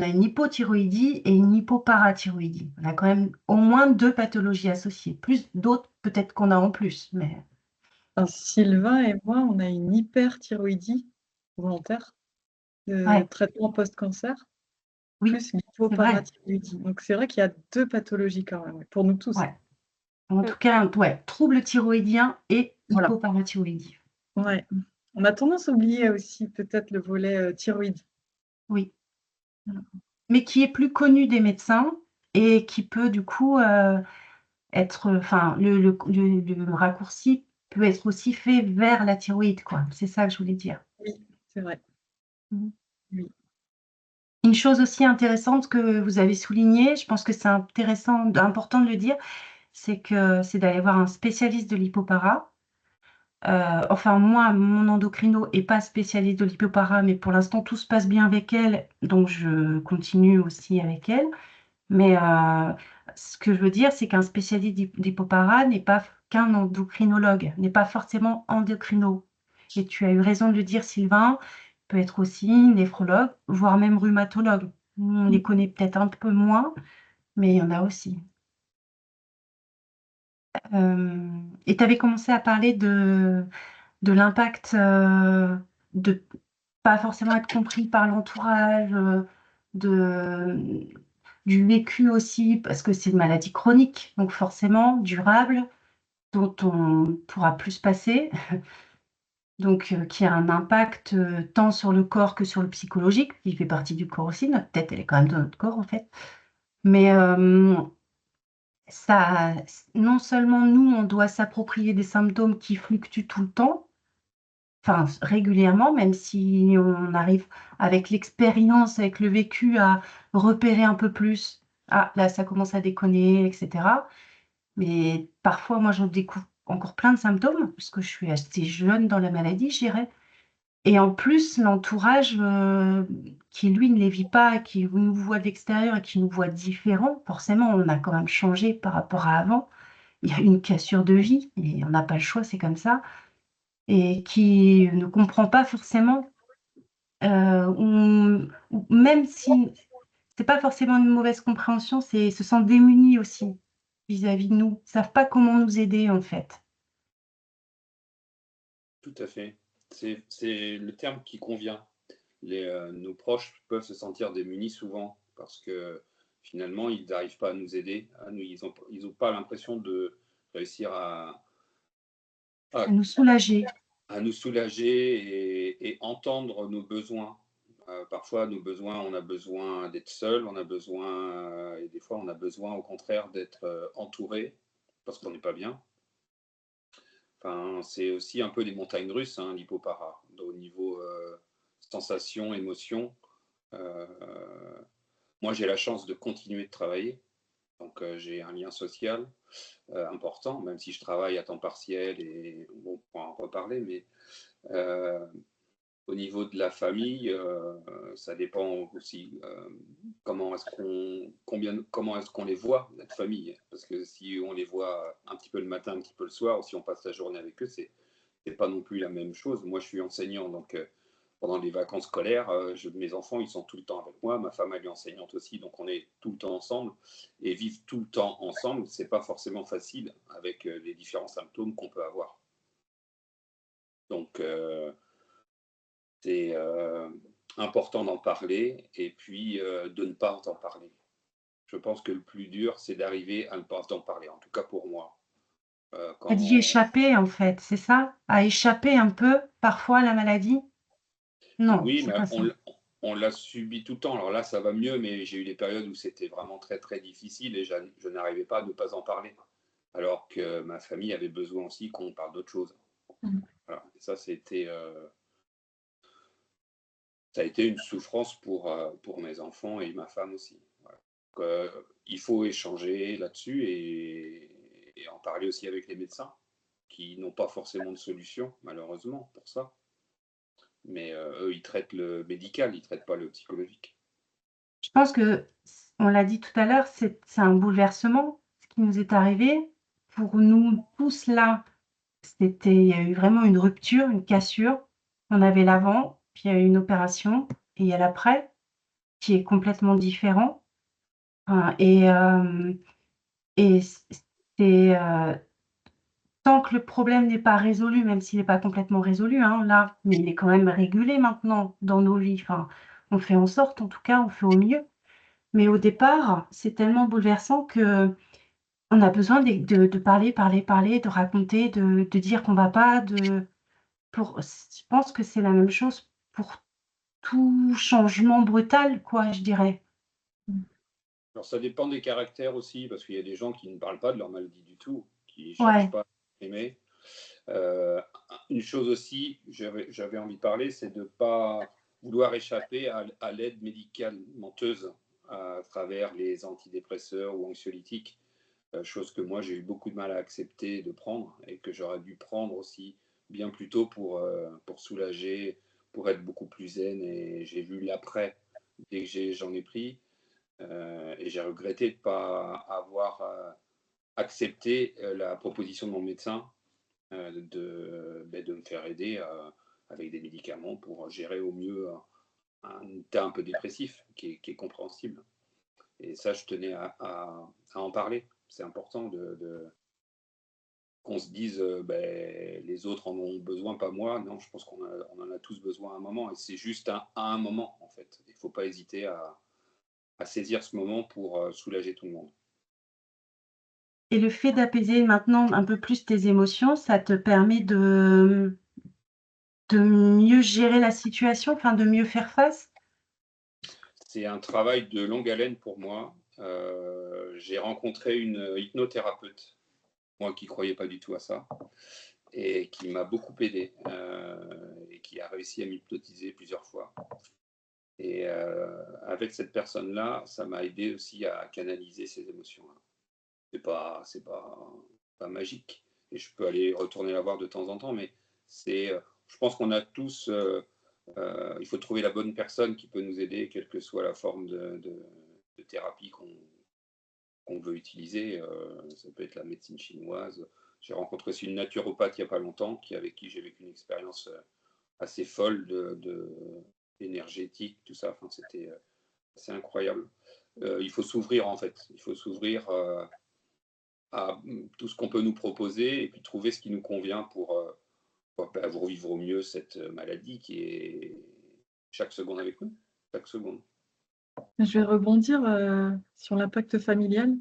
a une hypothyroïdie et une hypoparathyroïdie. On a quand même au moins 2 pathologies associées. Plus d'autres, peut-être qu'on a en plus. Mais... Alors, Sylvain et moi, on a une hyperthyroïdie volontaire, traitement post-cancer, plus l'hypoparathyroïdie. Donc, c'est vrai qu'il y a 2 pathologies quand même, pour nous tous. Ouais. En tout cas, trouble thyroïdien et hypoparathyroïdie. Ouais. On a tendance à oublier aussi peut-être le volet thyroïde. Oui. Mais qui est plus connu des médecins et qui peut du coup être, enfin, le raccourci peut être aussi fait vers la thyroïde, quoi. C'est ça que je voulais dire. Oui, c'est vrai. Oui. Une chose aussi intéressante que vous avez soulignée, je pense que c'est important de le dire, c'est d'aller voir un spécialiste de l'hypopara. Enfin, moi, mon endocrino n'est pas spécialiste de l'hypopara, mais pour l'instant, tout se passe bien avec elle, donc je continue aussi avec elle. Mais ce que je veux dire, c'est qu'un spécialiste d'hypopara n'est pas qu'un endocrinologue, n'est pas forcément endocrino. Et tu as eu raison de le dire, Sylvain, peut être aussi néphrologue, voire même rhumatologue. On les connaît peut-être un peu moins, mais il y en a aussi. Et tu avais commencé à parler de l'impact de pas forcément être compris par l'entourage, du vécu aussi, parce que c'est une maladie chronique, donc forcément durable. dont on ne pourra plus se passer, donc qui a un impact, tant sur le corps que sur le psychologique, qui fait partie du corps aussi. Notre tête, elle est quand même dans notre corps, en fait. Mais ça non seulement nous, on doit s'approprier des symptômes qui fluctuent tout le temps, enfin régulièrement, même si on arrive avec l'expérience, avec le vécu à repérer un peu plus: «Ah là, ça commence à déconner» et cetera. Mais parfois, moi, j'en découvre encore plein de symptômes, parce que je suis assez jeune dans la maladie, je dirais. Et en plus, l'entourage, qui lui ne les vit pas, qui nous voit de l'extérieur et qui nous voit différents, forcément, on a quand même changé par rapport à avant. Il y a une cassure de vie et on n'a pas le choix, c'est comme ça. Et qui ne comprend pas forcément, ou même si c'est pas forcément une mauvaise compréhension, c'est se sent démunis aussi vis-à-vis de nous. Ils savent pas comment nous aider, en fait. Tout à fait. C'est le terme qui convient. Nos proches peuvent se sentir démunis souvent parce que finalement, ils n'arrivent pas à nous aider. Ils ont pas l'impression de réussir à, À nous soulager. à nous soulager et entendre nos besoins. Parfois, nos besoins, on a besoin d'être seul, on a besoin, et des fois, on a besoin au contraire d'être entouré parce qu'on n'est pas bien. Enfin, c'est aussi un peu des montagnes russes, hein, l'hypopara, au niveau sensation, émotion. Euh, Moi, j'ai la chance de continuer de travailler, donc j'ai un lien social important, même si je travaille à temps partiel et on pourra en reparler, mais euh, au niveau de la famille, ça dépend aussi comment est-ce qu'on les voit, notre famille. Parce que si on les voit un petit peu le matin, un petit peu le soir, ou si on passe la journée avec eux, c'est pas non plus la même chose. Moi, je suis enseignant, donc pendant les vacances scolaires, mes enfants, ils sont tout le temps avec moi. Ma femme, elle est enseignante aussi, donc on est tout le temps ensemble. Et vivre tout le temps ensemble, c'est pas forcément facile avec les différents symptômes qu'on peut avoir. Donc, c'est important d'en parler et puis de ne pas en parler. Je pense que le plus dur, c'est d'arriver à ne pas en parler, en tout cas pour moi. À d'y Quand... échapper, en fait, c'est ça? À échapper un peu, parfois, à la maladie? Non, Oui, c'est mais pas ça. on l'a subi tout le temps. Alors là, ça va mieux, mais j'ai eu des périodes où c'était vraiment très, très difficile et je n'arrivais pas à ne pas en parler. Alors que ma famille avait besoin aussi qu'on parle d'autre chose. Mmh. Voilà. Et ça a été une souffrance pour mes enfants et ma femme aussi. Voilà. Donc, il faut échanger là-dessus et en parler aussi avec les médecins qui n'ont pas forcément de solution, malheureusement, pour ça. Mais eux, ils traitent le médical, ils ne traitent pas le psychologique. Je pense que on l'a dit tout à l'heure, c'est un bouleversement, ce qui nous est arrivé. Pour nous tous là, il y a eu vraiment une rupture, une cassure. On avait l'avant, puis il y a eu une opération et il y a l'après, qui est complètement différent. Enfin et c'est, tant que le problème n'est pas résolu, même s'il n'est pas complètement résolu, hein, là, mais il est quand même régulé maintenant dans nos vies. Enfin, on fait en sorte, en tout cas, on fait au mieux. Mais au départ, c'est tellement bouleversant qu'on a besoin de parler, parler, parler, de raconter, de dire qu'on va pas, je pense que c'est la même chose pour tout changement brutal, quoi, je dirais. Mmh. Alors, ça dépend des caractères aussi, parce qu'il y a des gens qui ne parlent pas de leur maladie du tout, qui ne cherchent Ouais, pas à s'exprimer. Euh, une chose aussi, j'avais envie de parler, c'est de ne pas vouloir échapper à l'aide médicamenteuse à travers les antidépresseurs ou anxiolytiques, chose que moi j'ai eu beaucoup de mal à accepter de prendre et que j'aurais dû prendre aussi bien plus tôt pour soulager, pour être beaucoup plus zen. Et j'ai vu l'après dès que j'en ai pris. Et j'ai regretté de ne pas avoir accepté la proposition de mon médecin de me faire aider avec des médicaments pour gérer au mieux un état un peu dépressif qui est compréhensible. Et ça, je tenais à en parler. C'est important qu'on se dise les autres en ont besoin, pas moi. Non, je pense on en a tous besoin à un moment. Et c'est juste à un moment, en fait. Il ne faut pas hésiter à saisir ce moment pour soulager tout le monde. Et le fait d'apaiser maintenant un peu plus tes émotions, ça te permet de mieux gérer la situation, enfin de mieux faire face? C'est un travail de longue haleine pour moi. J'ai rencontré une hypnothérapeute, moi qui ne croyais pas du tout à ça, et qui m'a beaucoup aidé, et qui a réussi à m'hypnotiser plusieurs fois. Et avec cette personne-là, ça m'a aidé aussi à canaliser ces émotions-là. C'est pas magique, et je peux aller retourner la voir de temps en temps, mais je pense qu'on a tous, il faut trouver la bonne personne qui peut nous aider, quelle que soit la forme de thérapie qu'on veut utiliser. Ça peut être la médecine chinoise. J'ai rencontré aussi une naturopathe il n'y a pas longtemps, avec qui j'ai vécu une expérience assez folle énergétique, tout ça. Enfin, c'était assez incroyable. Il faut s'ouvrir, en fait. Il faut s'ouvrir à tout ce qu'on peut nous proposer, et puis trouver ce qui nous convient pour vivre au mieux cette maladie qui est chaque seconde avec nous. Chaque seconde. Je vais rebondir sur l'impact familial.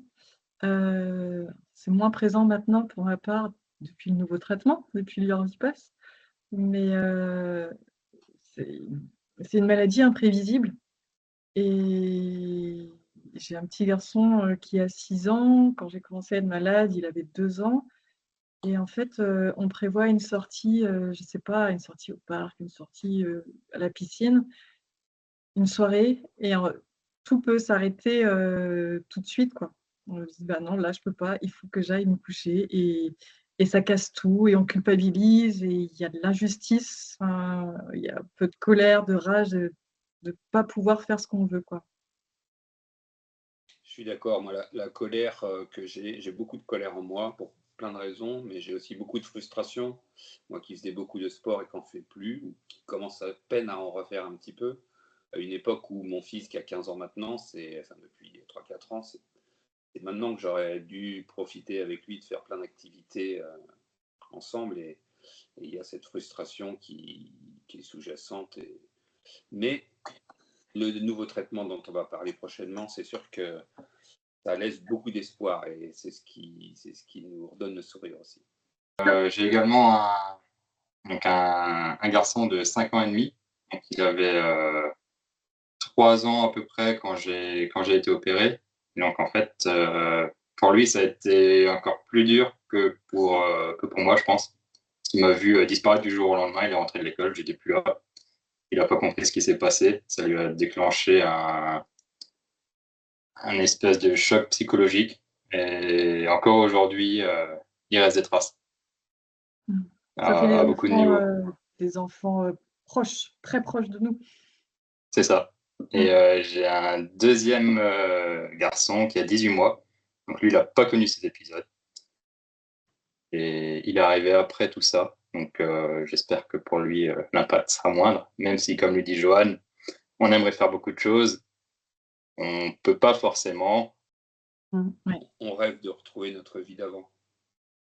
C'est moins présent maintenant pour ma part depuis le nouveau traitement, depuis l'Orvipass. Mais c'est une maladie imprévisible. Et j'ai un petit garçon qui a 6 ans. Quand j'ai commencé à être malade, il avait 2 ans. Et en fait, on prévoit une sortie, je ne sais pas, une sortie au parc, une sortie à la piscine, une soirée, et tout peut s'arrêter tout de suite, quoi. On se dit, bah non, là, je peux pas, il faut que j'aille me coucher, et ça casse tout, et on culpabilise, et il y a de l'injustice, il y a un peu de colère, de rage, de ne pas pouvoir faire ce qu'on veut, quoi. Je suis d'accord. Moi, la colère que j'ai beaucoup de colère en moi pour plein de raisons, mais j'ai aussi beaucoup de frustration. Moi qui faisais beaucoup de sport et qui n'en fais plus, ou qui commence à peine à en refaire un petit peu, à une époque où mon fils qui a 15 ans maintenant, depuis 3-4 ans, c'est maintenant que j'aurais dû profiter avec lui de faire plein d'activités ensemble, et il y a cette frustration qui est sous-jacente. Mais le nouveau traitement dont on va parler prochainement, c'est sûr que ça laisse beaucoup d'espoir, et c'est ce qui nous redonne le sourire aussi. J'ai également un garçon de 5 ans et demi. Donc, il avait 3 ans à peu près quand j'ai été opéré. Donc en fait, pour lui, ça a été encore plus dur que pour moi, je pense. Il m'a vu disparaître du jour au lendemain. Il est rentré de l'école, j'étais plus là. Il n'a pas compris ce qui s'est passé. Ça lui a déclenché un espèce de choc psychologique. Et encore aujourd'hui, il reste des traces Ça fait à beaucoup de niveaux. des enfants proches, très proches de nous. C'est ça. Et j'ai un deuxième garçon qui a 18 mois. Donc lui, il n'a pas connu cet épisode. Et il est arrivé après tout ça. Donc j'espère que pour lui, l'impact sera moindre. Même si, comme lui dit Johan, on aimerait faire beaucoup de choses. On ne peut pas forcément. On rêve de retrouver notre vie d'avant.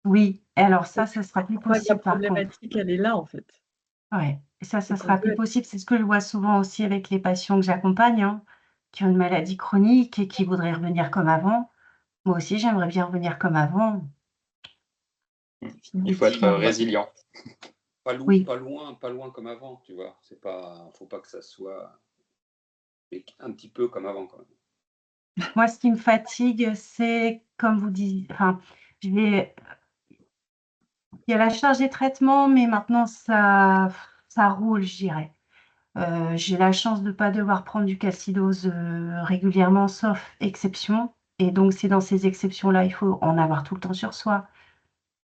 Oui, et alors ça sera plus La possible par contre. problématique, elle est là, en fait. Ouais, et ça C'est sera qu'on plus veut possible. C'est ce que je vois souvent aussi avec les patients que j'accompagne, hein, qui ont une maladie chronique et qui voudraient revenir comme avant. Moi aussi, j'aimerais bien revenir comme avant. Il faut être résilient. Oui. Pas loin comme avant, tu vois. Faut pas que ça soit un petit peu comme avant, quand même. Moi, ce qui me fatigue, c'est comme vous dites, enfin, il y a la charge des traitements, mais maintenant ça roule, je dirais. J'ai la chance de ne pas devoir prendre du calcidose, régulièrement, sauf exception, et donc c'est dans ces exceptions-là, il faut en avoir tout le temps sur soi,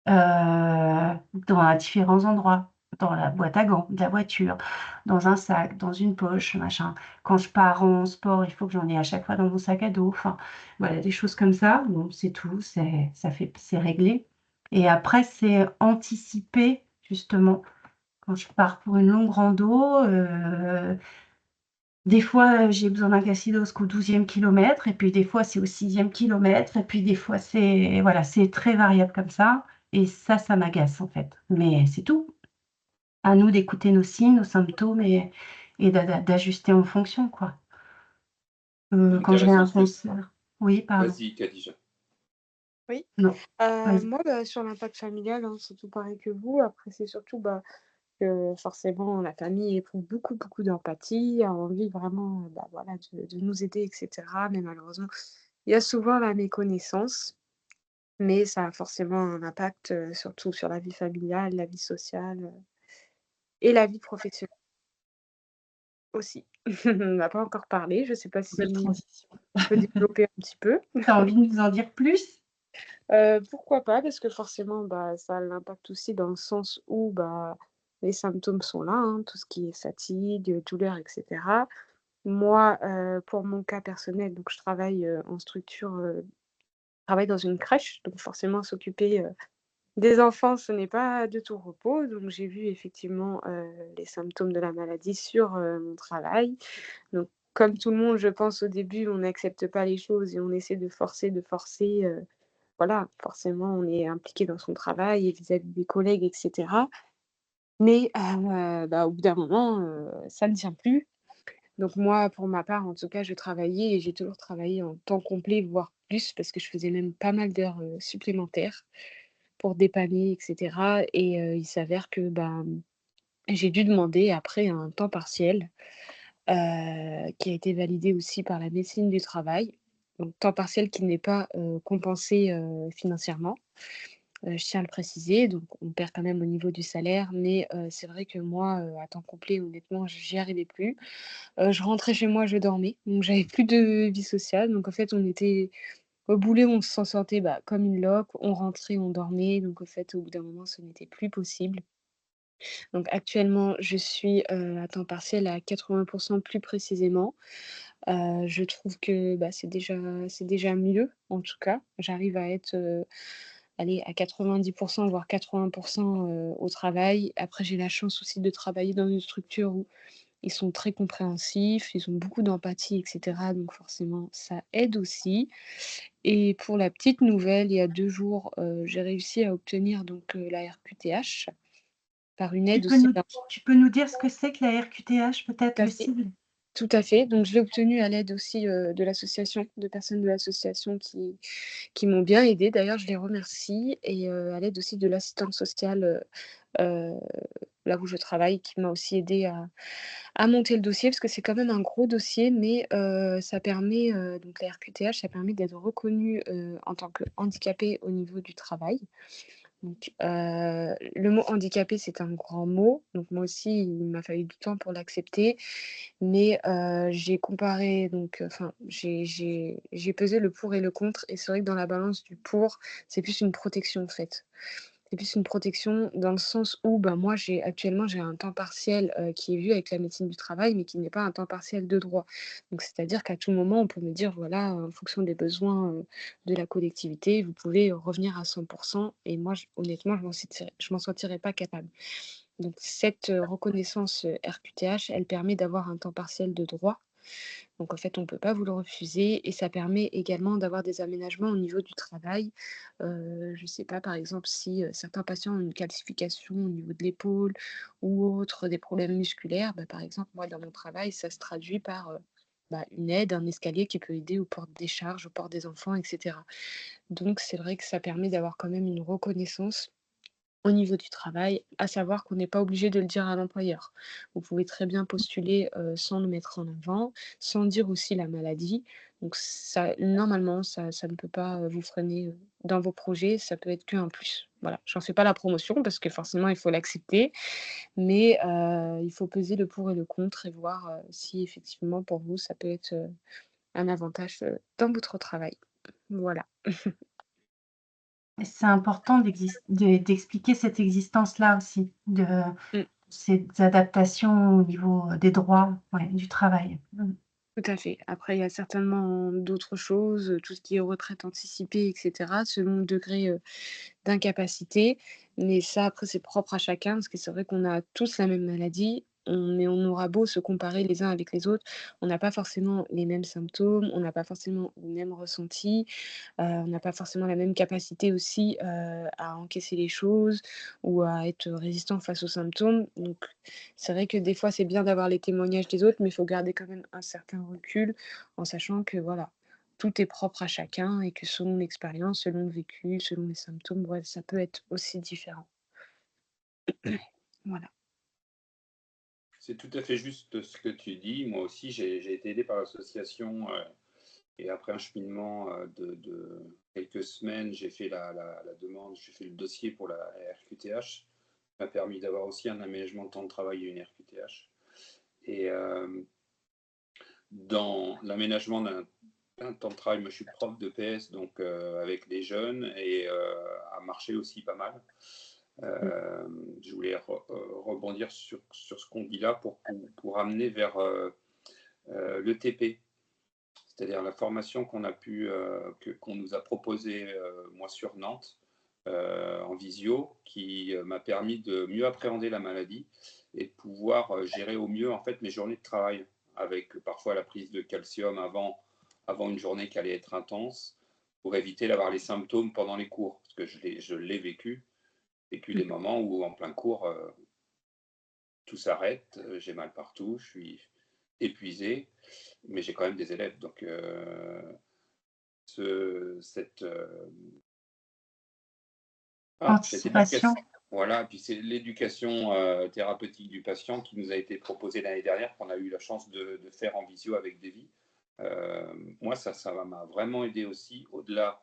dans différents endroits, dans la boîte à gants de la voiture, dans un sac, dans une poche, machin. Quand je pars en sport, il faut que j'en ai à chaque fois dans mon sac à dos, enfin, voilà, des choses comme ça. Bon, c'est tout, c'est réglé, et après c'est anticiper, justement, quand je pars pour une longue rando, des fois, j'ai besoin d'un calcidose qu'au 12e kilomètre, et puis des fois, c'est au 6e kilomètre, et puis des fois, c'est voilà, c'est très variable comme ça, et ça m'agace, en fait. Mais c'est tout. À nous d'écouter nos signes, nos symptômes, et d'ajuster en fonction, quoi. Quand je vais à un concert. Oui, pardon. Vas-y, Khadija. Oui. Non, vas-y. Moi, sur l'impact familial, hein, c'est tout pareil que vous. Après, c'est surtout, que forcément la famille éprouve beaucoup, beaucoup d'empathie, a envie vraiment, voilà, de nous aider et cetera. Mais malheureusement, il y a souvent la méconnaissance, mais ça a forcément un impact, surtout sur la vie familiale, la vie sociale, et la vie professionnelle aussi. On n'a pas encore parlé, je ne sais pas Belle si transition. tu peux développer un petit peu? Tu as envie de nous en dire plus? Pourquoi pas? Parce que forcément, ça a l'impact aussi dans le sens où, les symptômes sont là, hein, tout ce qui est fatigue, douleur et cetera. Moi, pour mon cas personnel, donc je travaille, en structure, je travaille dans une crèche, donc forcément s'occuper, des enfants, ce n'est pas de tout repos. Donc j'ai vu effectivement, les symptômes de la maladie sur, mon travail. Donc comme tout le monde, je pense au début, on n'accepte pas les choses et on essaie de forcer, voilà, forcément on est impliqué dans son travail et vis-à-vis des collègues et cetera. Mais, au bout d'un moment, ça ne tient plus. Donc moi, pour ma part, en tout cas, je travaillais et j'ai toujours travaillé en temps complet, voire plus, parce que je faisais même pas mal d'heures, supplémentaires pour dépanner et cetera. Et il s'avère que, j'ai dû demander après un temps partiel, qui a été validé aussi par la médecine du travail. Donc temps partiel qui n'est pas, compensé, financièrement. Je tiens à le préciser, donc on perd quand même au niveau du salaire, mais c'est vrai que moi, à temps complet, honnêtement, j'y arrivais plus. Je rentrais chez moi, je dormais, donc j'avais plus de vie sociale. Donc en fait, on était au boulot, on s'en sortait, comme une loque, on rentrait, on dormait, donc en fait, au bout d'un moment, ce n'était plus possible. Donc actuellement, je suis, à temps partiel à 80 plus précisément. Je trouve que, c'est déjà mieux, en tout cas. J'arrive à être, allez, à 90 voire 80 au travail. Après, j'ai la chance aussi de travailler dans une structure où ils sont très compréhensifs, ils ont beaucoup d'empathie et cetera, donc forcément ça aide aussi. Et pour la petite nouvelle, il y a 2 jours, j'ai réussi à obtenir donc, la RQTH par une Tu aide peux aussi nous tu peux nous dire ce que c'est que la RQTH, peut-être tout à le fait, sigle? tout à fait. Donc je l'ai obtenue à l'aide aussi, de l'association, de personnes de l'association qui m'ont bien aidée. D'ailleurs, je les remercie et à l'aide aussi de l'assistante sociale, heu, là où je travaille, qui m'a aussi aidée à monter le dossier parce que c'est quand même un gros dossier, mais ça permet, donc la RQTH, ça permet d'être reconnu, en tant que handicapé au niveau du travail. Donc le mot handicapé, c'est un grand mot, donc moi aussi, il m'a fallu du temps pour l'accepter, mais j'ai comparé donc enfin, j'ai pesé le pour et le contre et c'est vrai que dans la balance du pour, c'est plus une protection, en fait. C'est plus une protection dans le sens où, moi, j'ai un temps partiel, qui est vu avec la médecine du travail, mais qui n'est pas un temps partiel de droit. Donc c'est-à-dire qu'à tout moment, on peut me dire: «Voilà, en fonction des besoins, de la collectivité, vous pouvez revenir à 100 et moi, honnêtement, je m'en sentirais pas capable. Donc cette, reconnaissance, RQTH, elle permet d'avoir un temps partiel de droit. Donc en fait, on ne peut pas vous le refuser et ça permet également d'avoir des aménagements au niveau du travail. Je ne sais pas, par exemple, si, certains patients ont une calcification au niveau de l'épaule ou autre, des problèmes musculaires, par exemple, moi, dans mon travail, ça se traduit par, une aide, un escalier qui peut aider au port des charges, au port des enfants et cetera. Donc c'est vrai que ça permet d'avoir quand même une reconnaissance au niveau du travail, à savoir qu'on n'est pas obligé de le dire à l'employeur. Vous pouvez très bien postuler, sans le mettre en avant, sans dire aussi la maladie. Donc ça normalement, ça ne peut pas, vous freiner, dans vos projets, ça peut être qu'un plus. Voilà, j'en fais pas la promotion parce que forcément il faut l'accepter, mais il faut peser le pour et le contre et voir, si effectivement pour vous ça peut être, un avantage, dans votre travail. Voilà. Et c'est important d'expliquer cette existence-là aussi, de Mmh. ces adaptations au niveau, des droits, ouais, du travail. Tout à fait. Après, il y a certainement d'autres choses, tout ce qui est retraite anticipée et cetera, selon le degré, d'incapacité. Mais ça, après, c'est propre à chacun parce que c'est vrai qu'on a tous la même maladie, mais on aura beau se comparer les uns avec les autres, on n'a pas forcément les mêmes symptômes, on n'a pas forcément le même ressenti, on n'a pas forcément la même capacité aussi, à encaisser les choses ou à être résistant face aux symptômes. Donc c'est vrai que des fois, c'est bien d'avoir les témoignages des autres, mais il faut garder quand même un certain recul en sachant que voilà, tout est propre à chacun et que selon l'expérience, selon le vécu, selon les symptômes, ouais, ça peut être aussi différent. Voilà. C'est tout à fait juste ce que tu dis. Moi aussi, j'ai été aidé par l'association et après un cheminement de quelques semaines, j'ai fait la demande, j'ai fait le dossier pour la RQTH. Ça m'a permis d'avoir aussi un aménagement de temps de travail et une RQTH. Et dans l'aménagement d'un temps de travail, moi je suis prof de PS, donc avec les jeunes, et à marcher aussi pas mal. Je voulais rebondir sur ce qu'on dit là pour amener vers le TP, c'est-à-dire la formation qu'on nous a proposée moi sur Nantes en visio, qui m'a permis de mieux appréhender la maladie et de pouvoir gérer au mieux en fait mes journées de travail, avec parfois la prise de calcium avant une journée qui allait être intense, pour éviter d'avoir les symptômes pendant les cours, parce que je l'ai vécu des moments où en plein cours, tout s'arrête, j'ai mal partout, je suis épuisé, mais j'ai quand même des élèves. Donc, cette Anticipation. éducation, voilà, puis c'est l'éducation thérapeutique du patient qui nous a été proposée l'année dernière, qu'on a eu la chance de faire en visio avec Davy. Moi, ça m'a vraiment aidé aussi, au-delà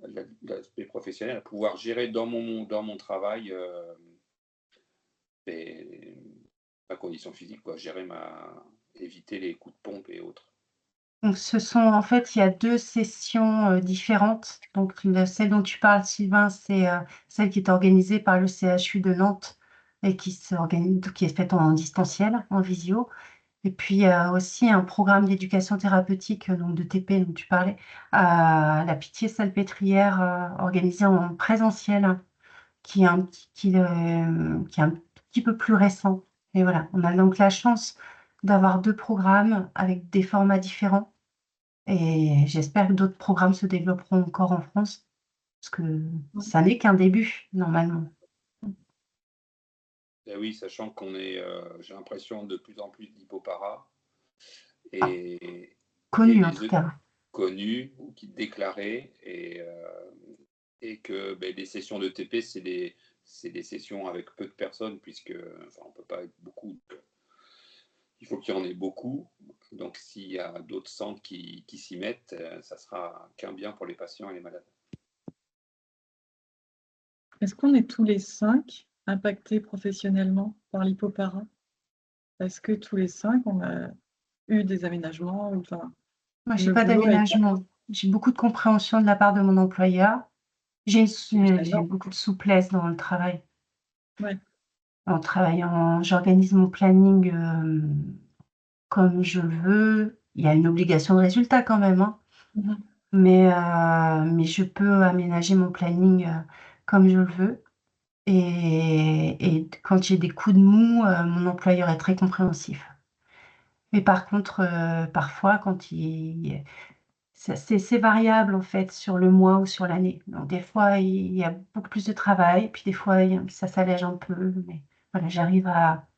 de l'aspect professionnel, à pouvoir gérer dans mon travail ma condition physique, quoi, éviter les coups de pompe et autres. Donc en fait, il y a 2 sessions, différentes. Donc celle dont tu parles, Sylvain, c'est, celle qui est organisée par le CHU de Nantes et qui est faite en distanciel, en visio. Et puis, il y a aussi un programme d'éducation thérapeutique, donc de TP dont tu parlais, à la Pitié-Salpêtrière, organisé en présentiel, qui est un petit peu plus récent. Et voilà, on a donc la chance d'avoir 2 programmes avec des formats différents. Et j'espère que d'autres programmes se développeront encore en France, parce que ça n'est qu'un début, normalement. Et oui, sachant qu'on est, j'ai l'impression, de plus en plus d'hypoparas et Connu en des tout cas. connus ou qui déclaraient, et que les sessions de TP, c'est des sessions avec peu de personnes, puisque on ne peut pas être beaucoup. Il faut qu'il y en ait beaucoup. Donc, s'il y a d'autres centres qui s'y mettent, ça sera qu'un bien pour les patients et les malades. Est-ce qu'on est tous les 5 impactés professionnellement par l'hypopara? Est-ce que tous les 5, on a eu des aménagements? Enfin, Moi, j'ai le pas boulot a été d'aménagement. J'ai beaucoup de compréhension de la part de mon employeur. J'ai énorme. beaucoup de souplesse dans le travail. Ouais. En travaillant, j'organise mon planning comme je le veux. Il y a une obligation de résultat quand même, hein. Mhm. Mais je peux aménager mon planning comme je le veux. Et quand j'ai des coups de mou, mon employeur est très compréhensif. Mais par contre, parfois, c'est variable en fait sur le mois ou sur l'année. Donc des fois, il y a beaucoup plus de travail, puis des fois, ça s'allège un peu, mais voilà, j'arrive à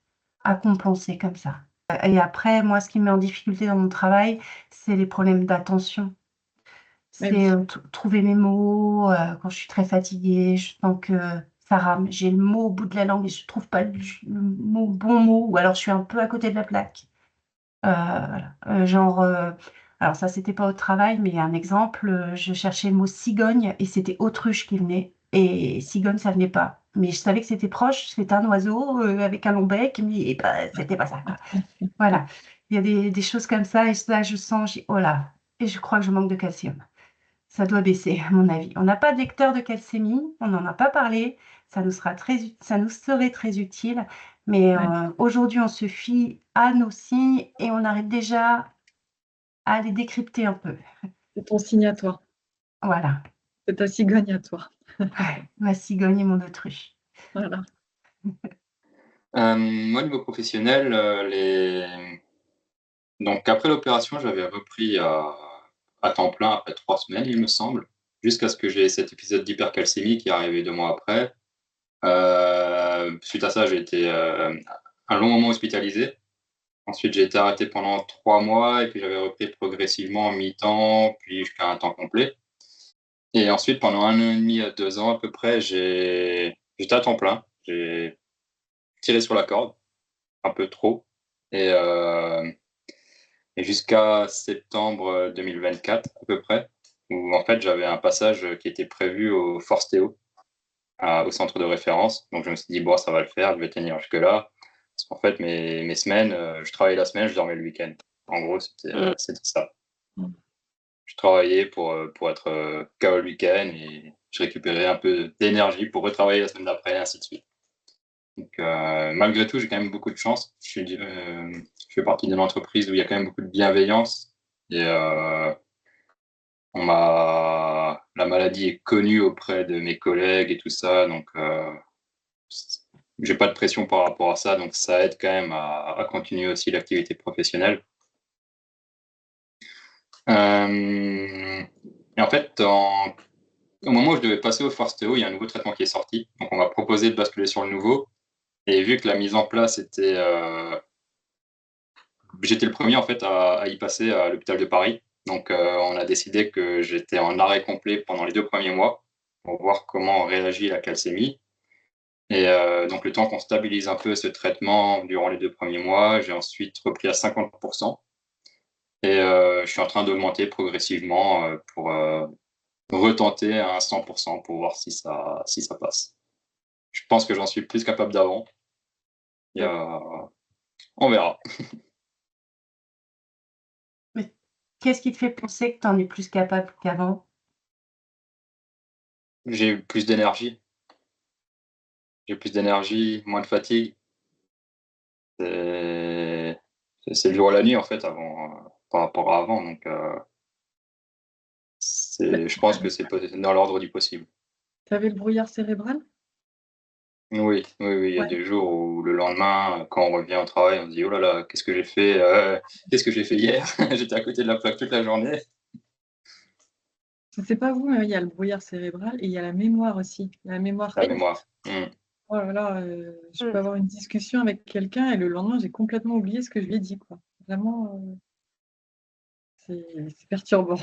compenser comme ça. Et après, moi, ce qui me met en difficulté dans mon travail, c'est les problèmes d'attention. Mais C'est, oui. trouver mes mots, quand je suis très fatiguée, je sens que ça rame. J'ai le mot au bout de la langue et je trouve pas le bon mot, ou alors je suis un peu à côté de la plaque. Voilà, alors ça, c'était pas au travail, mais un exemple, je cherchais le mot cigogne et c'était autruche qui venait, et cigogne, ça venait pas. Mais je savais que c'était proche, c'était un oiseau, avec un long bec, mais c'était pas ça, quoi. Voilà, il y a des choses comme ça, et là, je sens, oh là, et je crois que je manque de calcium. Ça doit baisser, à mon avis. On n'a pas de lecteur de calcémie, on n'en a pas parlé, ça nous serait très utile, mais Ouais. aujourd'hui, on se fie à nos signes et on arrive déjà à les décrypter un peu. C'est ton signe à toi. Voilà. C'est ta cigogne à toi. Ma cigogne et mon autruche. Voilà. Moi, niveau professionnel, donc après l'opération, j'avais repris à temps plein après 3 semaines, il me semble, jusqu'à ce que j'ai cet épisode d'hypercalcémie qui est arrivé 2 mois après. Suite à ça, j'ai été un long moment hospitalisé. Ensuite, j'ai été arrêté pendant 3 mois et puis j'avais repris progressivement en mi-temps, puis jusqu'à un temps complet. Et ensuite, pendant 1 an et demi à 2 ans à peu près, j'étais à temps plein. J'ai tiré sur la corde, un peu trop. Et, euh, et jusqu'à septembre 2024 à peu près, où en fait j'avais un passage qui était prévu au Forstéo, au centre de référence. Donc je me suis dit, bon, ça va le faire, je vais tenir jusque-là. Parce qu'en fait, mes semaines, je travaillais la semaine, je dormais le week-end. En gros, c'était ça. Mm. Je travaillais pour être KO le week-end et je récupérais un peu d'énergie pour retravailler la semaine d'après, et ainsi de suite. Donc, malgré tout, j'ai quand même beaucoup de chance. Je fais partie d'une entreprise où il y a quand même beaucoup de bienveillance et la maladie est connue auprès de mes collègues et tout ça, donc j'ai pas de pression par rapport à ça, donc ça aide quand même à continuer aussi l'activité professionnelle. Et en fait, au moment où je devais passer au Forsteo, il y a un nouveau traitement qui est sorti, donc on m'a proposé de basculer sur le nouveau, et vu que la mise en place était j'étais le premier en fait à y passer à l'hôpital de Paris. Donc on a décidé que j'étais en arrêt complet pendant les 2 premiers mois pour voir comment réagit la calcémie. Et donc le temps qu'on stabilise un peu ce traitement durant les 2 premiers mois, j'ai ensuite repris à 50%. Et je suis en train d'augmenter progressivement pour retenter à 100% pour voir si ça passe. Je pense que j'en suis plus capable d'avant. Et, on verra. Mais qu'est-ce qui te fait penser que tu en es plus capable qu'avant? J'ai plus d'énergie. J'ai plus d'énergie, moins de fatigue. C'est c'est le jour et la nuit en fait avant, par rapport à avant. Donc je pense que c'est dans l'ordre du possible. Tu avais le brouillard cérébral? Oui, oui, oui, il y a Ouais. des jours où le lendemain, quand on revient au travail, on se dit: «Oh là là, qu'est-ce que j'ai fait, qu'est-ce que j'ai fait hier? J'étais à côté de la plaque toute la journée». C'est pas vous, mais il y a le brouillard cérébral et il y a la mémoire aussi. La mémoire La courte. mémoire. Mmh. Oh là là, je Mm. peux avoir une discussion avec quelqu'un et le lendemain, j'ai complètement oublié ce que je lui ai dit, quoi. Vraiment, c'est perturbant.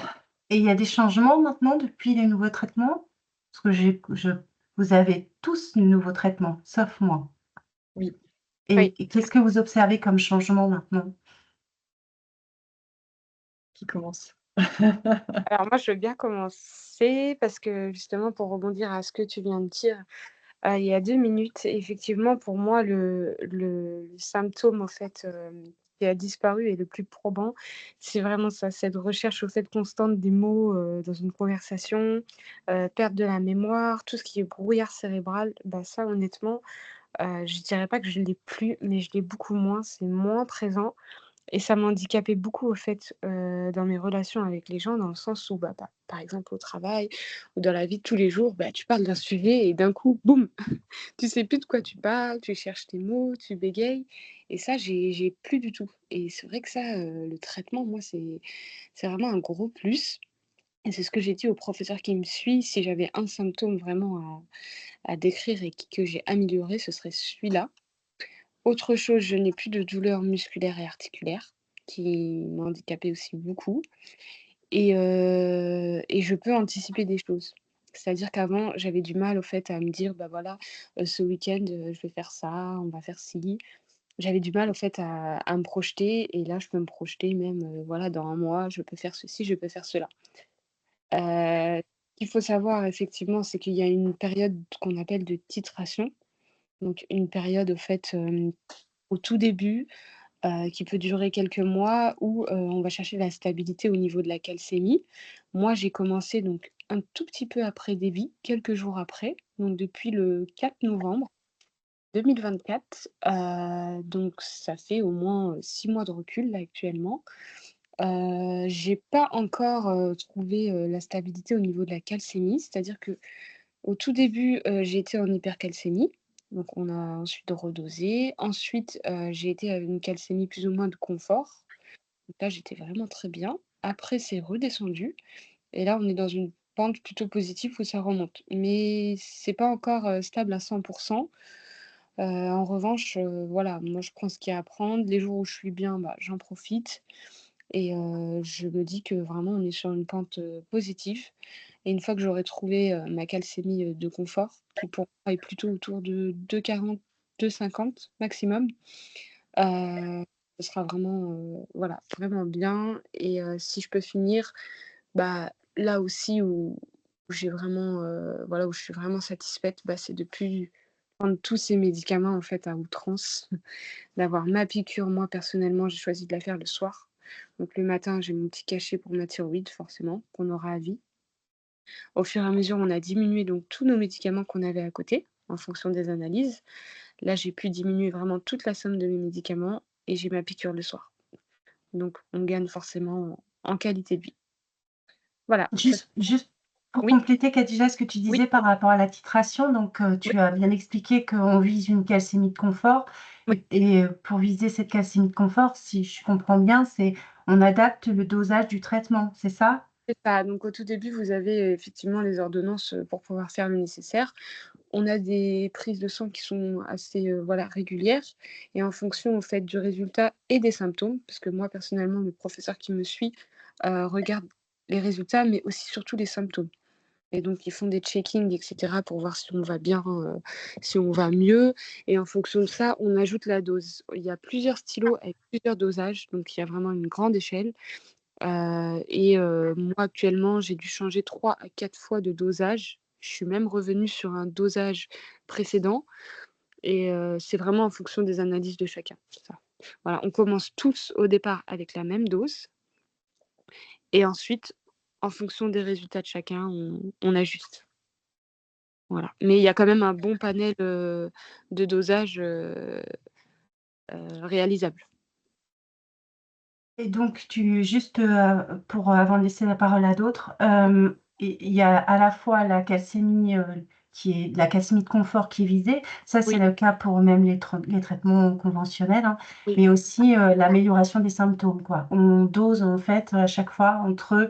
Et il y a des changements maintenant depuis les nouveaux traitements? Parce que vous avez tous de nouveaux traitements, sauf moi. Oui. Oui. Et qu'est-ce que vous observez comme changement maintenant? Qui commence? Alors moi, je veux bien commencer parce que justement, pour rebondir à ce que tu viens de dire, il y a 2 minutes, effectivement, pour moi, le symptôme, au fait, qui a disparu et le plus probant, c'est vraiment ça, cette recherche, au fait, constante des mots, dans une conversation, perte de la mémoire, tout ce qui est brouillard cérébral, bah, ça, honnêtement, je dirais pas que je l'ai plus, mais je l'ai beaucoup moins, c'est moins présent. Et ça m'handicapait beaucoup, au fait, dans mes relations avec les gens, dans le sens où, bah, par exemple au travail ou dans la vie de tous les jours, bah, tu parles d'un sujet et d'un coup, boum! Tu sais plus de quoi tu parles, tu cherches tes mots, tu bégayes et ça, j'ai plus du tout et c'est vrai que ça, le traitement, moi, c'est vraiment un gros plus et c'est ce que j'ai dit au professeur qui me suit. Si j'avais un symptôme vraiment à décrire et que j'ai amélioré, ce serait celui-là. Autre chose, je n'ai plus de douleurs musculaires et articulaires qui m'handicapaient aussi beaucoup et je peux anticiper des choses. C'est-à-dire qu'avant, j'avais du mal au fait à me dire: «Bah, voilà, ce week-end, je vais faire ça, on va faire ci». J'avais du mal au fait à me projeter et là, je peux me projeter même, voilà, dans un mois, je peux faire ceci, je peux faire cela. Ce qu'il faut savoir effectivement, c'est qu'il y a une période qu'on appelle de titration, donc une période au fait, au tout début, qui peut durer quelques mois où, on va chercher la stabilité au niveau de la calcémie. Moi, j'ai commencé donc un tout petit peu après débit, quelques jours après, donc depuis le 4 novembre 2024, donc ça fait au moins, 6 mois de recul là actuellement. J'ai pas encore, trouvé, la stabilité au niveau de la calcémie, c'est-à-dire que au tout début, j'ai été en hypercalcémie, donc on a ensuite redosé. Ensuite, j'ai été à une calcémie plus ou moins de confort. Donc là, j'étais vraiment très bien. Après, c'est redescendu et là, on est dans une pente plutôt positive où ça remonte. Mais c'est pas encore, stable à 100. En revanche, voilà, moi je prends ce qu'il y a à prendre. Les jours où je suis bien, bah, j'en profite et je me dis que vraiment on est sur une pente, positive et une fois que j'aurai trouvé, ma calcémie, de confort qui pour moi est plutôt autour de 2,40-2,50 maximum, heu, ce sera vraiment, voilà, vraiment bien et si je peux finir, bah, là aussi où j'ai vraiment, voilà, où je suis vraiment satisfaite, bah, c'est de plus prendre tous ces médicaments, en fait, à outrance, d'avoir ma piqûre. Moi, personnellement, j'ai choisi de la faire le soir. Donc le matin, j'ai mon petit cachet pour ma thyroïde, forcément, qu'on aura à vie. Au fur et à mesure, on a diminué donc tous nos médicaments qu'on avait à côté, en fonction des analyses. Là, j'ai pu diminuer vraiment toute la somme de mes médicaments et j'ai ma piqûre le soir. Donc on gagne forcément en qualité de vie. Voilà, ça Juste pour oui, compléter, Khadija, ce que tu oui, disais par rapport à la titration, donc oui, tu as bien expliqué qu'on vise une calcémie de confort oui. et pour viser cette calcémie de confort, si je comprends bien, c'est on adapte le dosage du traitement, c'est ça? C'est ça. Donc au tout début, vous avez, effectivement les ordonnances, pour pouvoir faire le nécessaire. On a des prises de sang qui sont assez, voilà, régulières et en fonction, au fait, du résultat et des symptômes, parce que moi, personnellement, le professeur qui me suit, regarde les résultats, mais aussi surtout les symptômes et donc ils font des checkings et cetera pour voir si on va bien, si on va mieux et en fonction de ça, on ajoute la dose. Il y a plusieurs stylos avec plusieurs dosages, donc il y a vraiment une grande échelle, et moi, actuellement, j'ai dû changer 3 à 4 fois de dosage. Je suis même revenue sur un dosage précédent et c'est vraiment en fonction des analyses de chacun, ça. Voilà, on commence tous au départ avec la même dose et ensuite, en fonction des résultats de chacun, on ajuste. Voilà. Mais il y a quand même un bon panel, de dosage, réalisable. Et donc tu juste, pour avant de laisser la parole à d'autres, il y a à la fois la calcémie, qui est la calcémie de confort qui est visée, ça c'est Oui, le cas pour même les traitements conventionnels, hein, oui, mais aussi, l'amélioration des symptômes, quoi. On dose en fait à chaque fois entre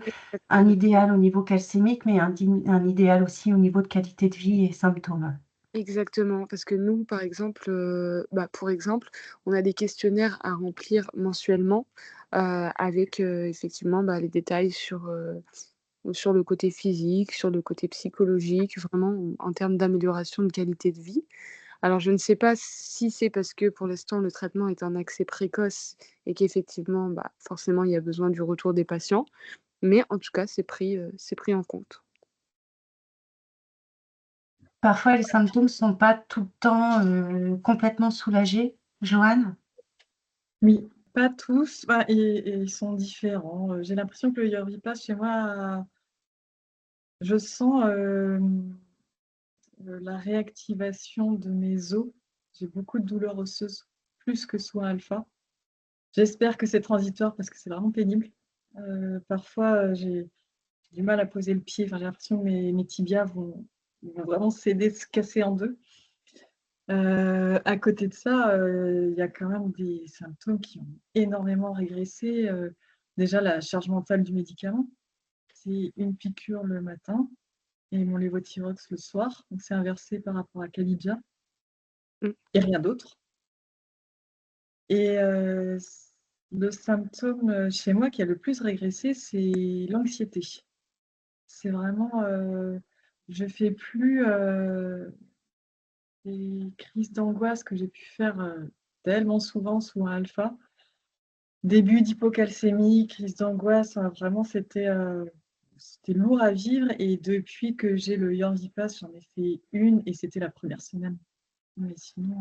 un exactement. idéal au niveau calcémique, mais un idéal aussi au niveau de qualité de vie et symptômes. Exactement, parce que nous, par exemple, bah, pour exemple, on a des questionnaires à remplir mensuellement, avec, effectivement, bah, les détails sur le côté physique, sur le côté psychologique, vraiment en termes d'amélioration de qualité de vie. Alors je ne sais pas si c'est parce que pour l'instant le traitement est un accès précoce et qu'effectivement, bah, forcément il y a besoin du retour des patients, mais en tout cas c'est pris en compte. Parfois les symptômes sont pas tout le temps, complètement soulagés, Joanne? Oui, pas tous, bah, et ils sont différents. J'ai l'impression que le Yorvipath chez moi, je sens, la réactivation de mes os. J'ai beaucoup de douleurs osseuses, plus que soin alpha. J'espère que c'est transitoire parce que c'est vraiment pénible. Parfois, j'ai du mal à poser le pied. Enfin, j'ai l'impression que mes tibias vont vraiment céder, se casser en 2. À côté de ça, il y a quand même des symptômes qui ont énormément régressé. Déjà la charge mentale du médicament, c'est une piqûre le matin et mon lévothyrox le soir, donc c'est inversé par rapport à Khadija Mmh. et rien d'autre. Et le symptôme, chez moi qui a le plus régressé, c'est l'anxiété. C'est vraiment, je fais plus, les crises d'angoisse que j'ai pu faire, tellement souvent sous un alpha. Début d'hypocalcémie, crise d'angoisse, vraiment c'était lourd à vivre et depuis que j'ai le Yorvipath, j'en ai fait une et c'était la première semaine. Mais sinon,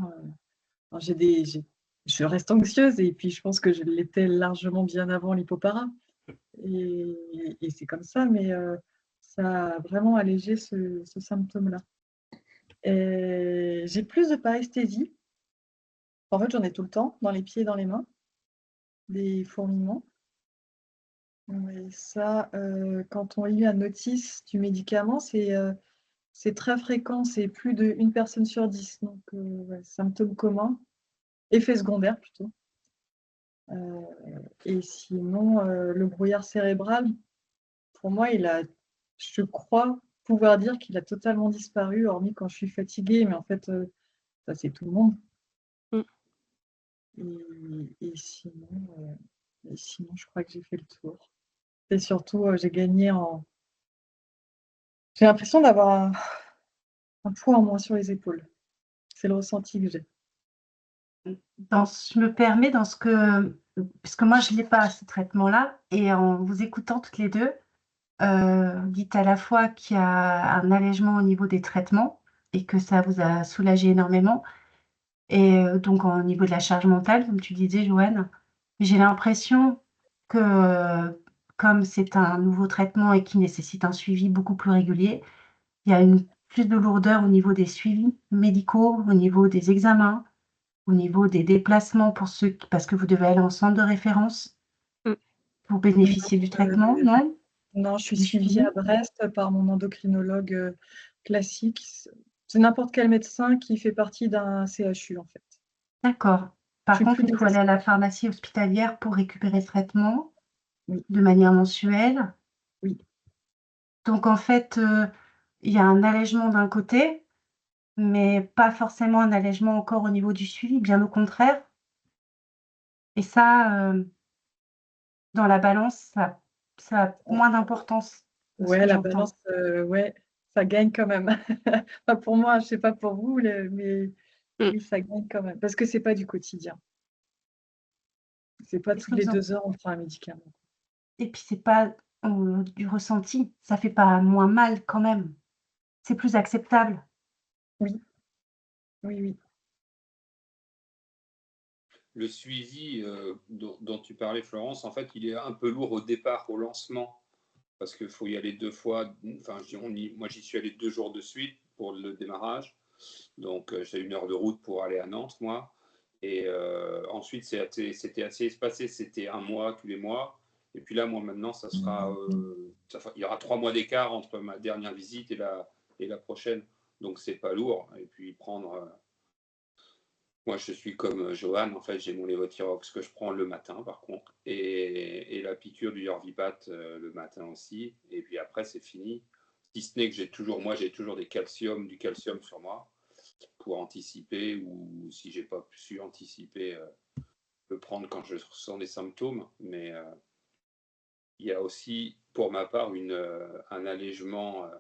alors je reste anxieuse et puis je pense que je l'étais largement bien avant l'hypopara et c'est comme ça, mais ça a vraiment allégé ce symptôme-là. Et j'ai plus de paresthésie. En fait, j'en ai tout le temps, dans les pieds et dans les mains, des fourmillements. Oui, ça, quand on lit la notice du médicament, c'est très fréquent, c'est plus d'1 personne sur 10, donc ouais, symptômes communs, effets secondaires plutôt. Heu et sinon, le brouillard cérébral, pour moi, je crois pouvoir dire qu'il a totalement disparu, hormis quand je suis fatiguée, mais en fait, Ça, c'est tout le monde. Mm. Et sinon, je crois que j'ai fait le tour. Et surtout, j'ai gagné en... J'ai l'impression d'avoir un poids en moins sur les épaules. C'est le ressenti que j'ai. Je me permets parce que moi, je n'ai pas ce traitement-là, et en vous écoutant toutes les deux, vous dites à la fois qu'il y a un allègement au niveau des traitements et que ça vous a soulagé énormément, et donc au niveau de la charge mentale, comme tu disais, Joanne. J'ai l'impression que, comme c'est un nouveau traitement et qui nécessite un suivi beaucoup plus régulier, il y a plus de lourdeur au niveau des suivis médicaux, au niveau des examens, au niveau des déplacements parce que vous devez aller en centre de référence Mm. pour bénéficier du traitement, non? Non, je suis Du suivie suivi? à Brest par mon endocrinologue classique. C'est n'importe quel médecin qui fait partie d'un CHU, en fait. D'accord. Par Je suis contre, plus il faut aller à la pharmacie hospitalière pour récupérer le traitement Oui. de manière mensuelle. Oui. Donc en fait, il y a un allègement d'un côté, mais pas forcément un allègement encore au niveau du suivi, bien au contraire. Et ça, dans la balance, ça a moins d'importance, de ce Ouais, que la j'entends. balance, ouais, ça gagne quand même. Pas pour moi, je sais pas pour vous, mais Mm. oui, ça gagne quand même. Parce que c'est pas du quotidien. C'est pas Qu'est-ce toutes que les vous en 2 heures on prend un médicament. Et puis c'est pas, du ressenti, ça fait pas moins mal quand même. C'est plus acceptable. Oui, oui, oui. Le suivi dont tu parlais, Florence, en fait, il est un peu lourd au départ, au lancement, parce qu'il faut y aller 2 fois. Enfin, moi, j'y suis allé 2 jours de suite pour le démarrage. Donc, j'ai 1 heure de route pour aller à Nantes, moi. Et ensuite, c'était assez espacé. C'était 1 mois tous les mois. Et puis là, moi, maintenant, il y aura 3 mois d'écart entre ma dernière visite et la prochaine. Donc, c'est pas lourd. Et puis, moi, je suis comme Johan, en fait, j'ai mon Levothyrox que je prends le matin, par contre, et la piqûre du Yorvipath le matin aussi. Et puis après, c'est fini. Si ce n'est que j'ai toujours du calcium sur moi pour anticiper, ou si j'ai pas su anticiper, le prendre quand je ressens des symptômes. Mais il y a aussi, pour ma part, un allègement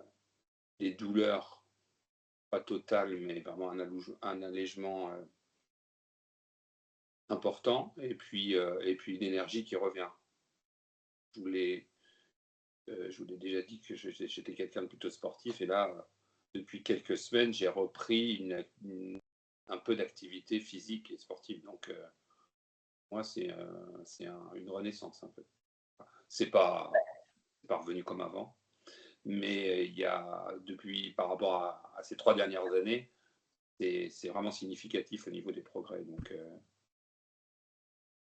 des douleurs, pas total, mais vraiment un allègement important, et puis une énergie qui revient. Je vous l'ai déjà dit que j'étais quelqu'un de plutôt sportif, et là, depuis quelques semaines, j'ai repris un peu d'activité physique et sportive. Donc, moi, c'est une renaissance un peu. C'est pas revenu comme avant, mais il y a, par rapport à ces 3 dernières années, c'est vraiment significatif au niveau des progrès.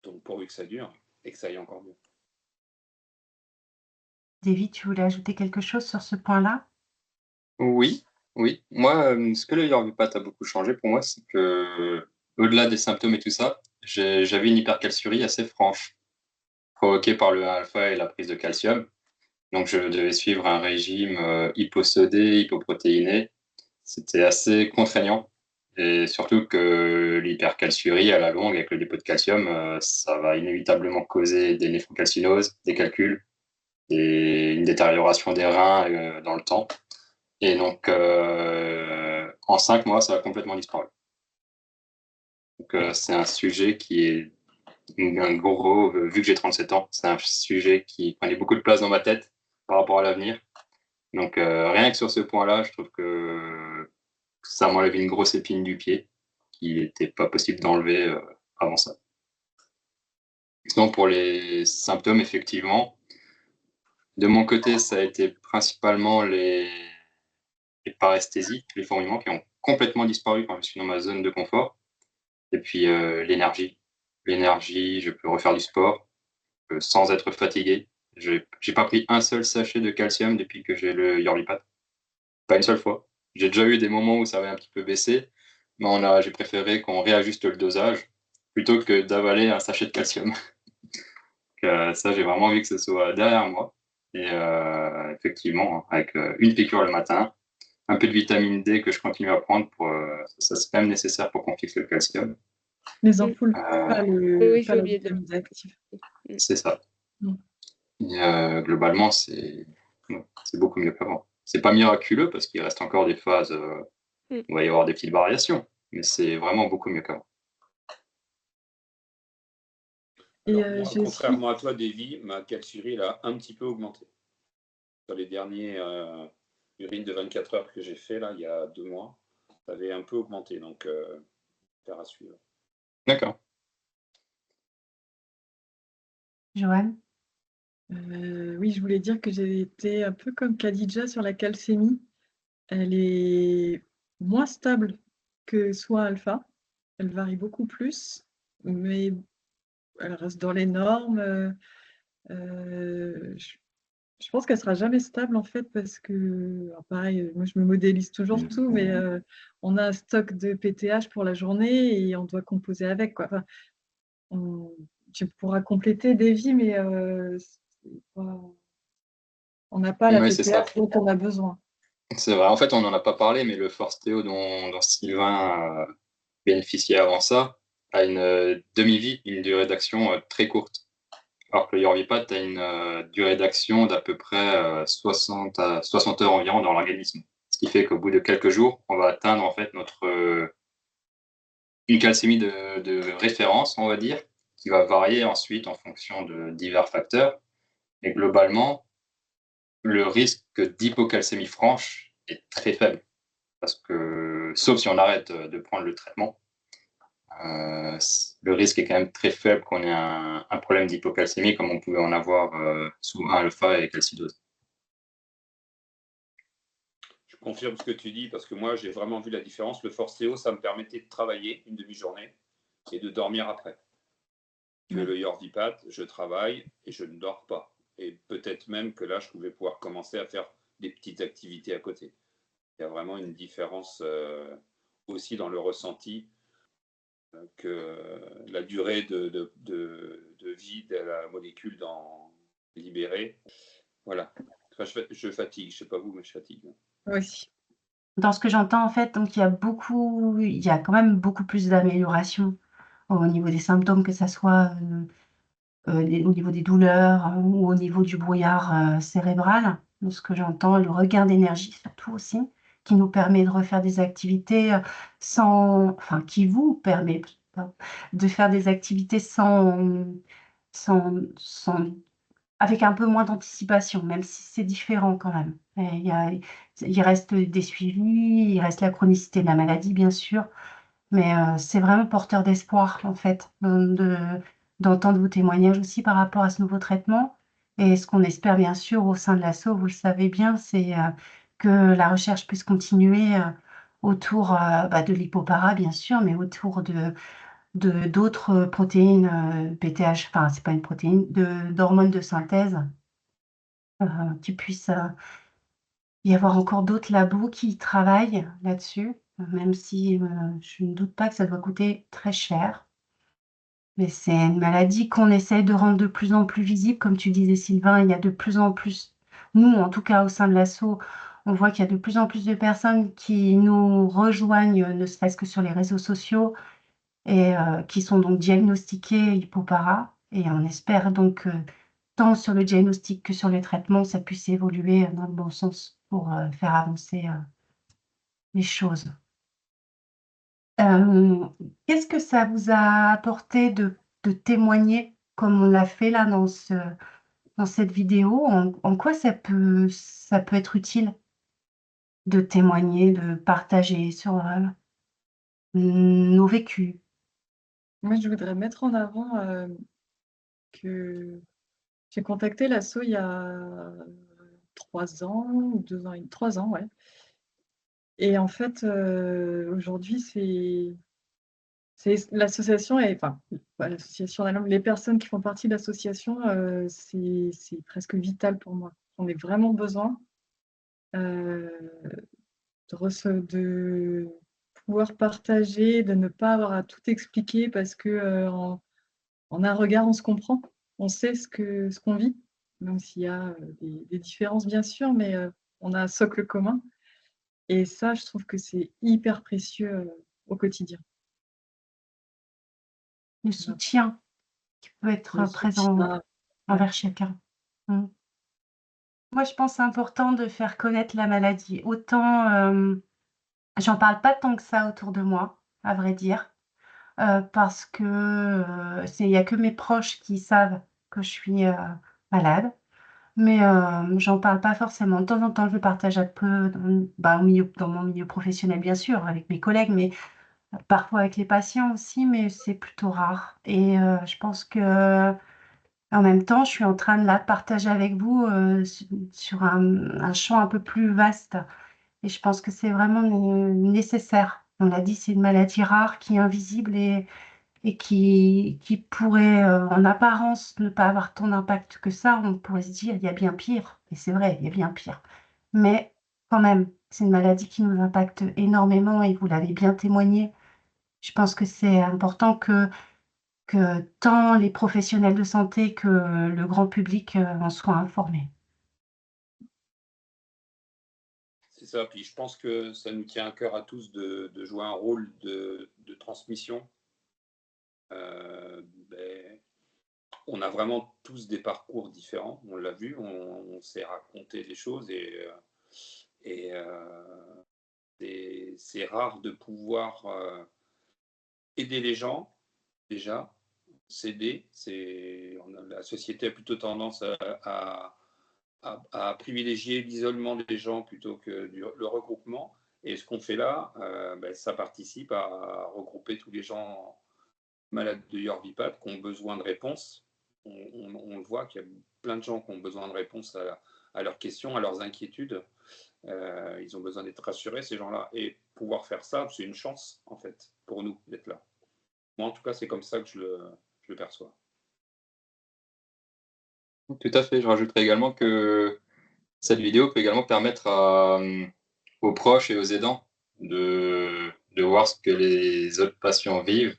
Donc pourvu que ça dure et que ça aille encore mieux. David, tu voulais ajouter quelque chose sur ce point-là? Oui, oui. Moi, ce que le Yorvipath a beaucoup changé pour moi, c'est que, au-delà des symptômes et tout ça, j'avais une hypercalciurie assez franche, provoquée par le 1-alpha et la prise de calcium. Donc je devais suivre un régime, hyposodé, hypoprotéiné. C'était assez contraignant, et surtout que l'hypercalciurie à la longue avec le dépôt de calcium, ça va inévitablement causer des néphrocalcinoses, des calculs et une détérioration des reins, dans le temps. Et donc, en 5 mois, ça a complètement disparu. Donc, c'est un sujet qui est un gros, vu que j'ai 37 ans, c'est un sujet qui prenait beaucoup de place dans ma tête par rapport à l'avenir. Donc, rien que sur ce point-là, je trouve que ça m'enlève une grosse épine du pied qui n'était pas possible d'enlever avant ça. Sinon, pour les symptômes, effectivement, de mon côté, ça a été principalement les paresthésies, les fourmillements qui ont complètement disparu quand je suis dans ma zone de confort. Et puis l'énergie. L'énergie, je peux refaire du sport sans être fatigué. J'ai pas pris un seul sachet de calcium depuis que j'ai le Yorvipath. Pas une seule fois. J'ai déjà eu des moments où ça avait un petit peu baissé, mais j'ai préféré qu'on réajuste le dosage plutôt que d'avaler un sachet de calcium. Donc, ça, j'ai vraiment envie que ce soit derrière moi. Et effectivement, avec une piqûre le matin, un peu de vitamine D que je continue à prendre. Ça, c'est quand même nécessaire pour qu'on fixe le calcium. Les ampoules, pas Oui, j'ai la oublié de le vitamine D active. C'est ça. Mm. Et globalement, c'est beaucoup mieux qu'avant. C'est pas miraculeux parce qu'il reste encore des phases où il va y avoir des petites variations, mais c'est vraiment beaucoup mieux qu'avant. Et moi, contrairement à toi, Davy, ma calciurie a un petit peu augmenté. Sur les derniers urines de 24 heures que j'ai fait, là, il y a 2 mois, ça avait un peu augmenté, donc faire à suivre. D'accord. Joanne? Oui, je voulais dire que j'ai été un peu comme Khadija sur la calcémie. Elle est moins stable que soin alpha. Elle varie beaucoup plus, mais elle reste dans les normes. Je pense qu'elle sera jamais stable en fait parce que, alors pareil, moi je me modélise toujours tout, mais on a un stock de PTH pour la journée et on doit composer avec, quoi. Enfin, tu pourras compléter des vies, mais on n'a pas la Oui, c'est ça. PTH dont on a besoin. C'est vrai. En fait, on n'en a pas parlé, mais le Forsteo dont Sylvain bénéficiait avant ça a une demi-vie, une durée d'action très courte. Alors que le Yorvipath a une durée d'action d'à peu près 60 heures environ dans l'organisme. Ce qui fait qu'au bout de quelques jours, on va atteindre en fait une calcémie de référence, on va dire, qui va varier ensuite en fonction de divers facteurs. Et globalement, le risque d'hypocalcémie franche est très faible. Parce que, sauf si on arrête de prendre le traitement, le risque est quand même très faible qu'on ait un problème d'hypocalcémie comme on pouvait en avoir sous 1-alpha et calcidose. Je confirme ce que tu dis parce que moi, j'ai vraiment vu la différence. Le Forceo, ça me permettait de travailler une demi-journée et de dormir après. Que le Yorvipath, je travaille et je ne dors pas. Et peut-être même que là, je pouvais pouvoir commencer à faire des petites activités à côté. Il y a vraiment une différence aussi dans le ressenti que la durée de vie de la molécule libérée. Voilà. Enfin, je fatigue, je ne sais pas vous, mais je fatigue. Oui. Dans ce que j'entends, en fait, donc il y a quand même beaucoup plus d'amélioration au niveau des symptômes, que ça soit, au niveau des douleurs ou au niveau du brouillard, cérébral. De ce que j'entends, le regain d'énergie surtout aussi, qui nous permet de refaire des activités, qui vous permet de faire des activités sans avec un peu moins d'anticipation, même si c'est différent quand même. Et il reste des suivis, il reste la chronicité de la maladie, bien sûr, mais c'est vraiment porteur d'espoir, en fait, d'entendre vos témoignages aussi par rapport à ce nouveau traitement. Et ce qu'on espère, bien sûr, au sein de l'asso, vous le savez bien, c'est que la recherche puisse continuer autour de l'hypopara, bien sûr, mais autour d'autres protéines PTH, enfin, c'est pas une protéine, d'hormones de synthèse, qu'il puisse y avoir encore d'autres labos qui travaillent là-dessus, même si je ne doute pas que ça doit coûter très cher. Mais c'est une maladie qu'on essaye de rendre de plus en plus visible. Comme tu disais, Sylvain, il y a de plus en plus, nous, en tout cas au sein de l'asso, on voit qu'il y a de plus en plus de personnes qui nous rejoignent, ne serait-ce que sur les réseaux sociaux, et qui sont donc diagnostiquées hypopara. Et on espère donc que tant sur le diagnostic que sur le traitement, ça puisse évoluer dans le bon sens pour faire avancer les choses. Qu'est-ce que ça vous a apporté de témoigner comme on l'a fait là dans cette vidéo? En quoi ça peut être utile de témoigner, de partager sur nos vécus? Moi, je voudrais mettre en avant que j'ai contacté l'asso il y a 3 ans ou 2 ans, 3 ans, ouais. Et en fait, aujourd'hui, l'association, enfin, pas l'association, les personnes qui font partie de l'association, c'est presque vital pour moi. J'en ai vraiment besoin de pouvoir partager, de ne pas avoir à tout expliquer parce que en un regard, on se comprend. On sait ce qu'on vit, même s'il y a des différences, bien sûr, mais on a un socle commun. Et ça, je trouve que c'est hyper précieux au quotidien. Le soutien qui peut être Le présent soutien, envers chacun. Mmh. Moi, je pense que c'est important de faire connaître la maladie. Autant, j'en parle pas tant que ça autour de moi, à vrai dire, parce que, il y a que mes proches qui savent que je suis, malade. Mais, j'en parle pas forcément. De temps en temps, je le partage un peu dans mon milieu professionnel, bien sûr, avec mes collègues, mais parfois avec les patients aussi, mais c'est plutôt rare et je pense que en même temps, je suis en train de la partager avec vous, sur un champ un peu plus vaste et je pense que c'est vraiment nécessaire. On l'a dit, c'est une maladie rare qui est invisible et qui pourrait, en apparence, ne pas avoir tant d'impact que ça. On pourrait se dire: «Il y a bien pire» et c'est vrai, il y a bien pire. Mais quand même, c'est une maladie qui nous impacte énormément et vous l'avez bien témoigné. Je pense que c'est important que tant les professionnels de santé que le grand public, en soient informés. C'est ça. Puis je pense que ça nous tient à cœur à tous de jouer un rôle de transmission. Ben, on a vraiment tous des parcours différents, on l'a vu, on s'est raconté des choses et c'est rare de pouvoir aider les gens déjà, s'aider. La société a plutôt tendance à privilégier l'isolement des gens plutôt que le regroupement. Et ce qu'on fait là, ben, ça participe à regrouper tous les gens malades de Yorvipath qui ont besoin de réponses. On le voit qu'il y a plein de gens qui ont besoin de réponses à leurs questions, à leurs inquiétudes. Ils ont besoin d'être rassurés, ces gens-là. Et pouvoir faire ça, c'est une chance, en fait, pour nous d'être là. Moi, en tout cas, c'est comme ça que je le perçois. Tout à fait. Je rajouterais également que cette vidéo peut également permettre aux proches et aux aidants de voir ce que les autres patients vivent.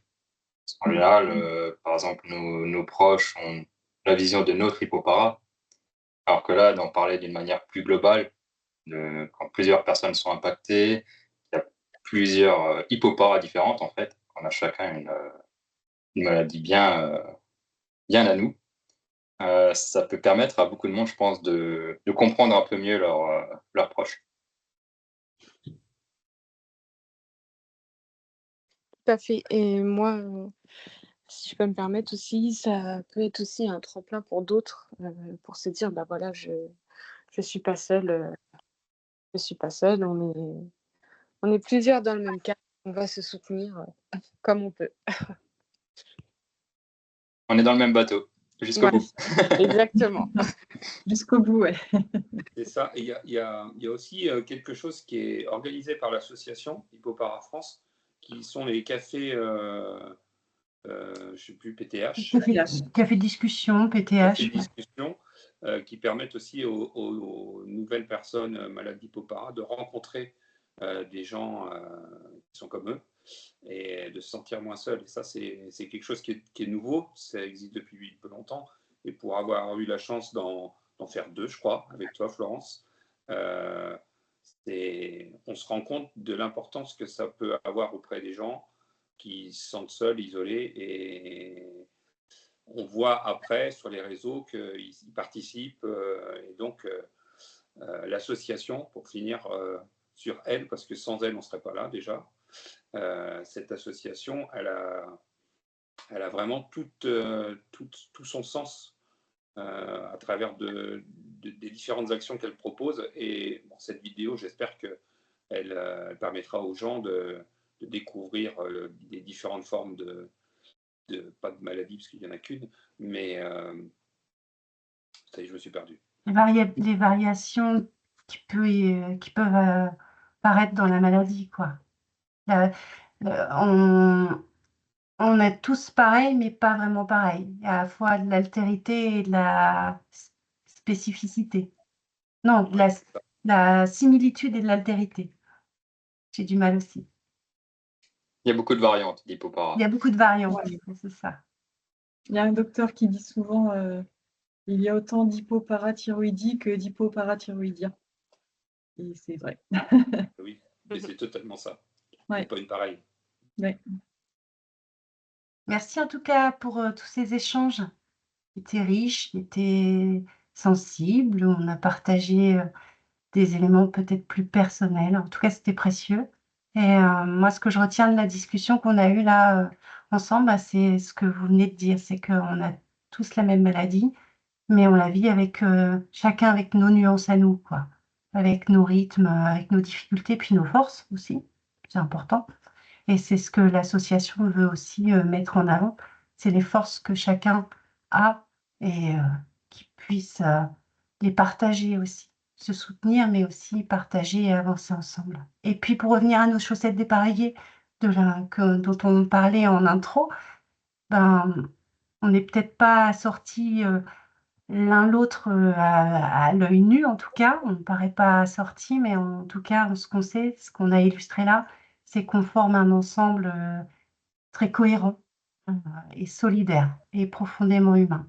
En général, par exemple, nos proches ont la vision de notre hypopara, alors que là, d'en parler d'une manière plus globale, quand plusieurs personnes sont impactées, il y a plusieurs hypoparas différentes en fait. On a chacun une maladie bien à nous. Ça peut permettre à beaucoup de monde, je pense, de comprendre un peu mieux leurs proches. Tout à fait. Et moi, si je peux me permettre aussi, ça peut être aussi un tremplin pour d'autres, pour se dire: «Bah, voilà, je suis pas seule, je suis pas seule, on est plusieurs dans le même cas, on va se soutenir, comme on peut». On est dans le même bateau, jusqu'au Voilà, bout. exactement. Jusqu'au bout, ouais. C'est ça. Et il y a aussi quelque chose qui est organisé par l'association Hippopara France, qui sont les cafés, je ne sais plus, PTH, Café de discussion, cafés PTH, de discussion, qui permettent aussi aux nouvelles personnes malades d'Hippopara de rencontrer des gens qui sont comme eux et de se sentir moins seuls. Et ça, c'est quelque chose qui est nouveau, ça existe depuis peu longtemps. Et pour avoir eu la chance d'en faire deux, je crois, avec toi, Florence, on se rend compte de l'importance que ça peut avoir auprès des gens qui se sentent seuls, isolés. Et on voit après sur les réseaux qu'ils participent. Et donc, l'association, pour finir sur elle, parce que sans elle, on ne serait pas là déjà, cette association, elle a vraiment tout son sens à travers des différentes actions qu'elle propose. Et bon, cette vidéo, j'espère qu'elle permettra aux gens de découvrir des différentes formes pas de maladie, parce qu'il n'y en a qu'une, mais ça y est, je me suis perdu. les variations qui peuvent, paraître dans la maladie, quoi. Heu, on est tous pareils, mais pas vraiment pareils. Il y a à la fois de l'altérité et de la spécificité. Non, de Ouais, la similitude et de l'altérité. J'ai du mal aussi. Il y a beaucoup de variantes Il y d'hypopara. a beaucoup de variantes, Ouais. c'est ça. Il y a un docteur qui dit souvent il y a autant d'hypoparathyroïdie que d'hypoparathyroïdia. Et c'est vrai. Oui, mais c'est totalement ça. Ouais. Pas une pareille. Ouais. Merci en tout cas pour tous ces échanges qui étaient riches, qui étaient sensibles. On a partagé des éléments peut-être plus personnels. En tout cas, c'était précieux. Et moi, ce que je retiens de la discussion qu'on a eue là ensemble, bah, c'est ce que vous venez de dire, c'est qu'on a tous la même maladie, mais on la vit avec chacun avec nos nuances à nous, quoi, avec nos rythmes, avec nos difficultés, puis nos forces aussi. C'est important. Et c'est ce que l'association veut aussi mettre en avant, c'est les forces que chacun a et qu'il puisse les partager aussi, se soutenir, mais aussi partager et avancer ensemble. Et puis pour revenir à nos chaussettes dépareillées dont on parlait en intro, ben, on n'est peut-être pas sortis l'un l'autre à l'œil nu en tout cas, on ne paraît pas sortis, mais en tout cas, ce qu'on sait, ce qu'on a illustré là, c'est qu'on forme un ensemble très cohérent, heu et solidaire et profondément humain.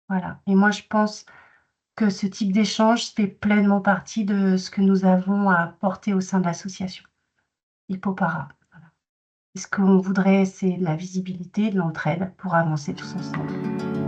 Voilà et moi je pense que ce type d'échange fait pleinement partie de ce que nous avons à apporter au sein de l'association Hippopara. Et ce qu'on voudrait, c'est de la visibilité, de l'entraide pour avancer tous ensemble.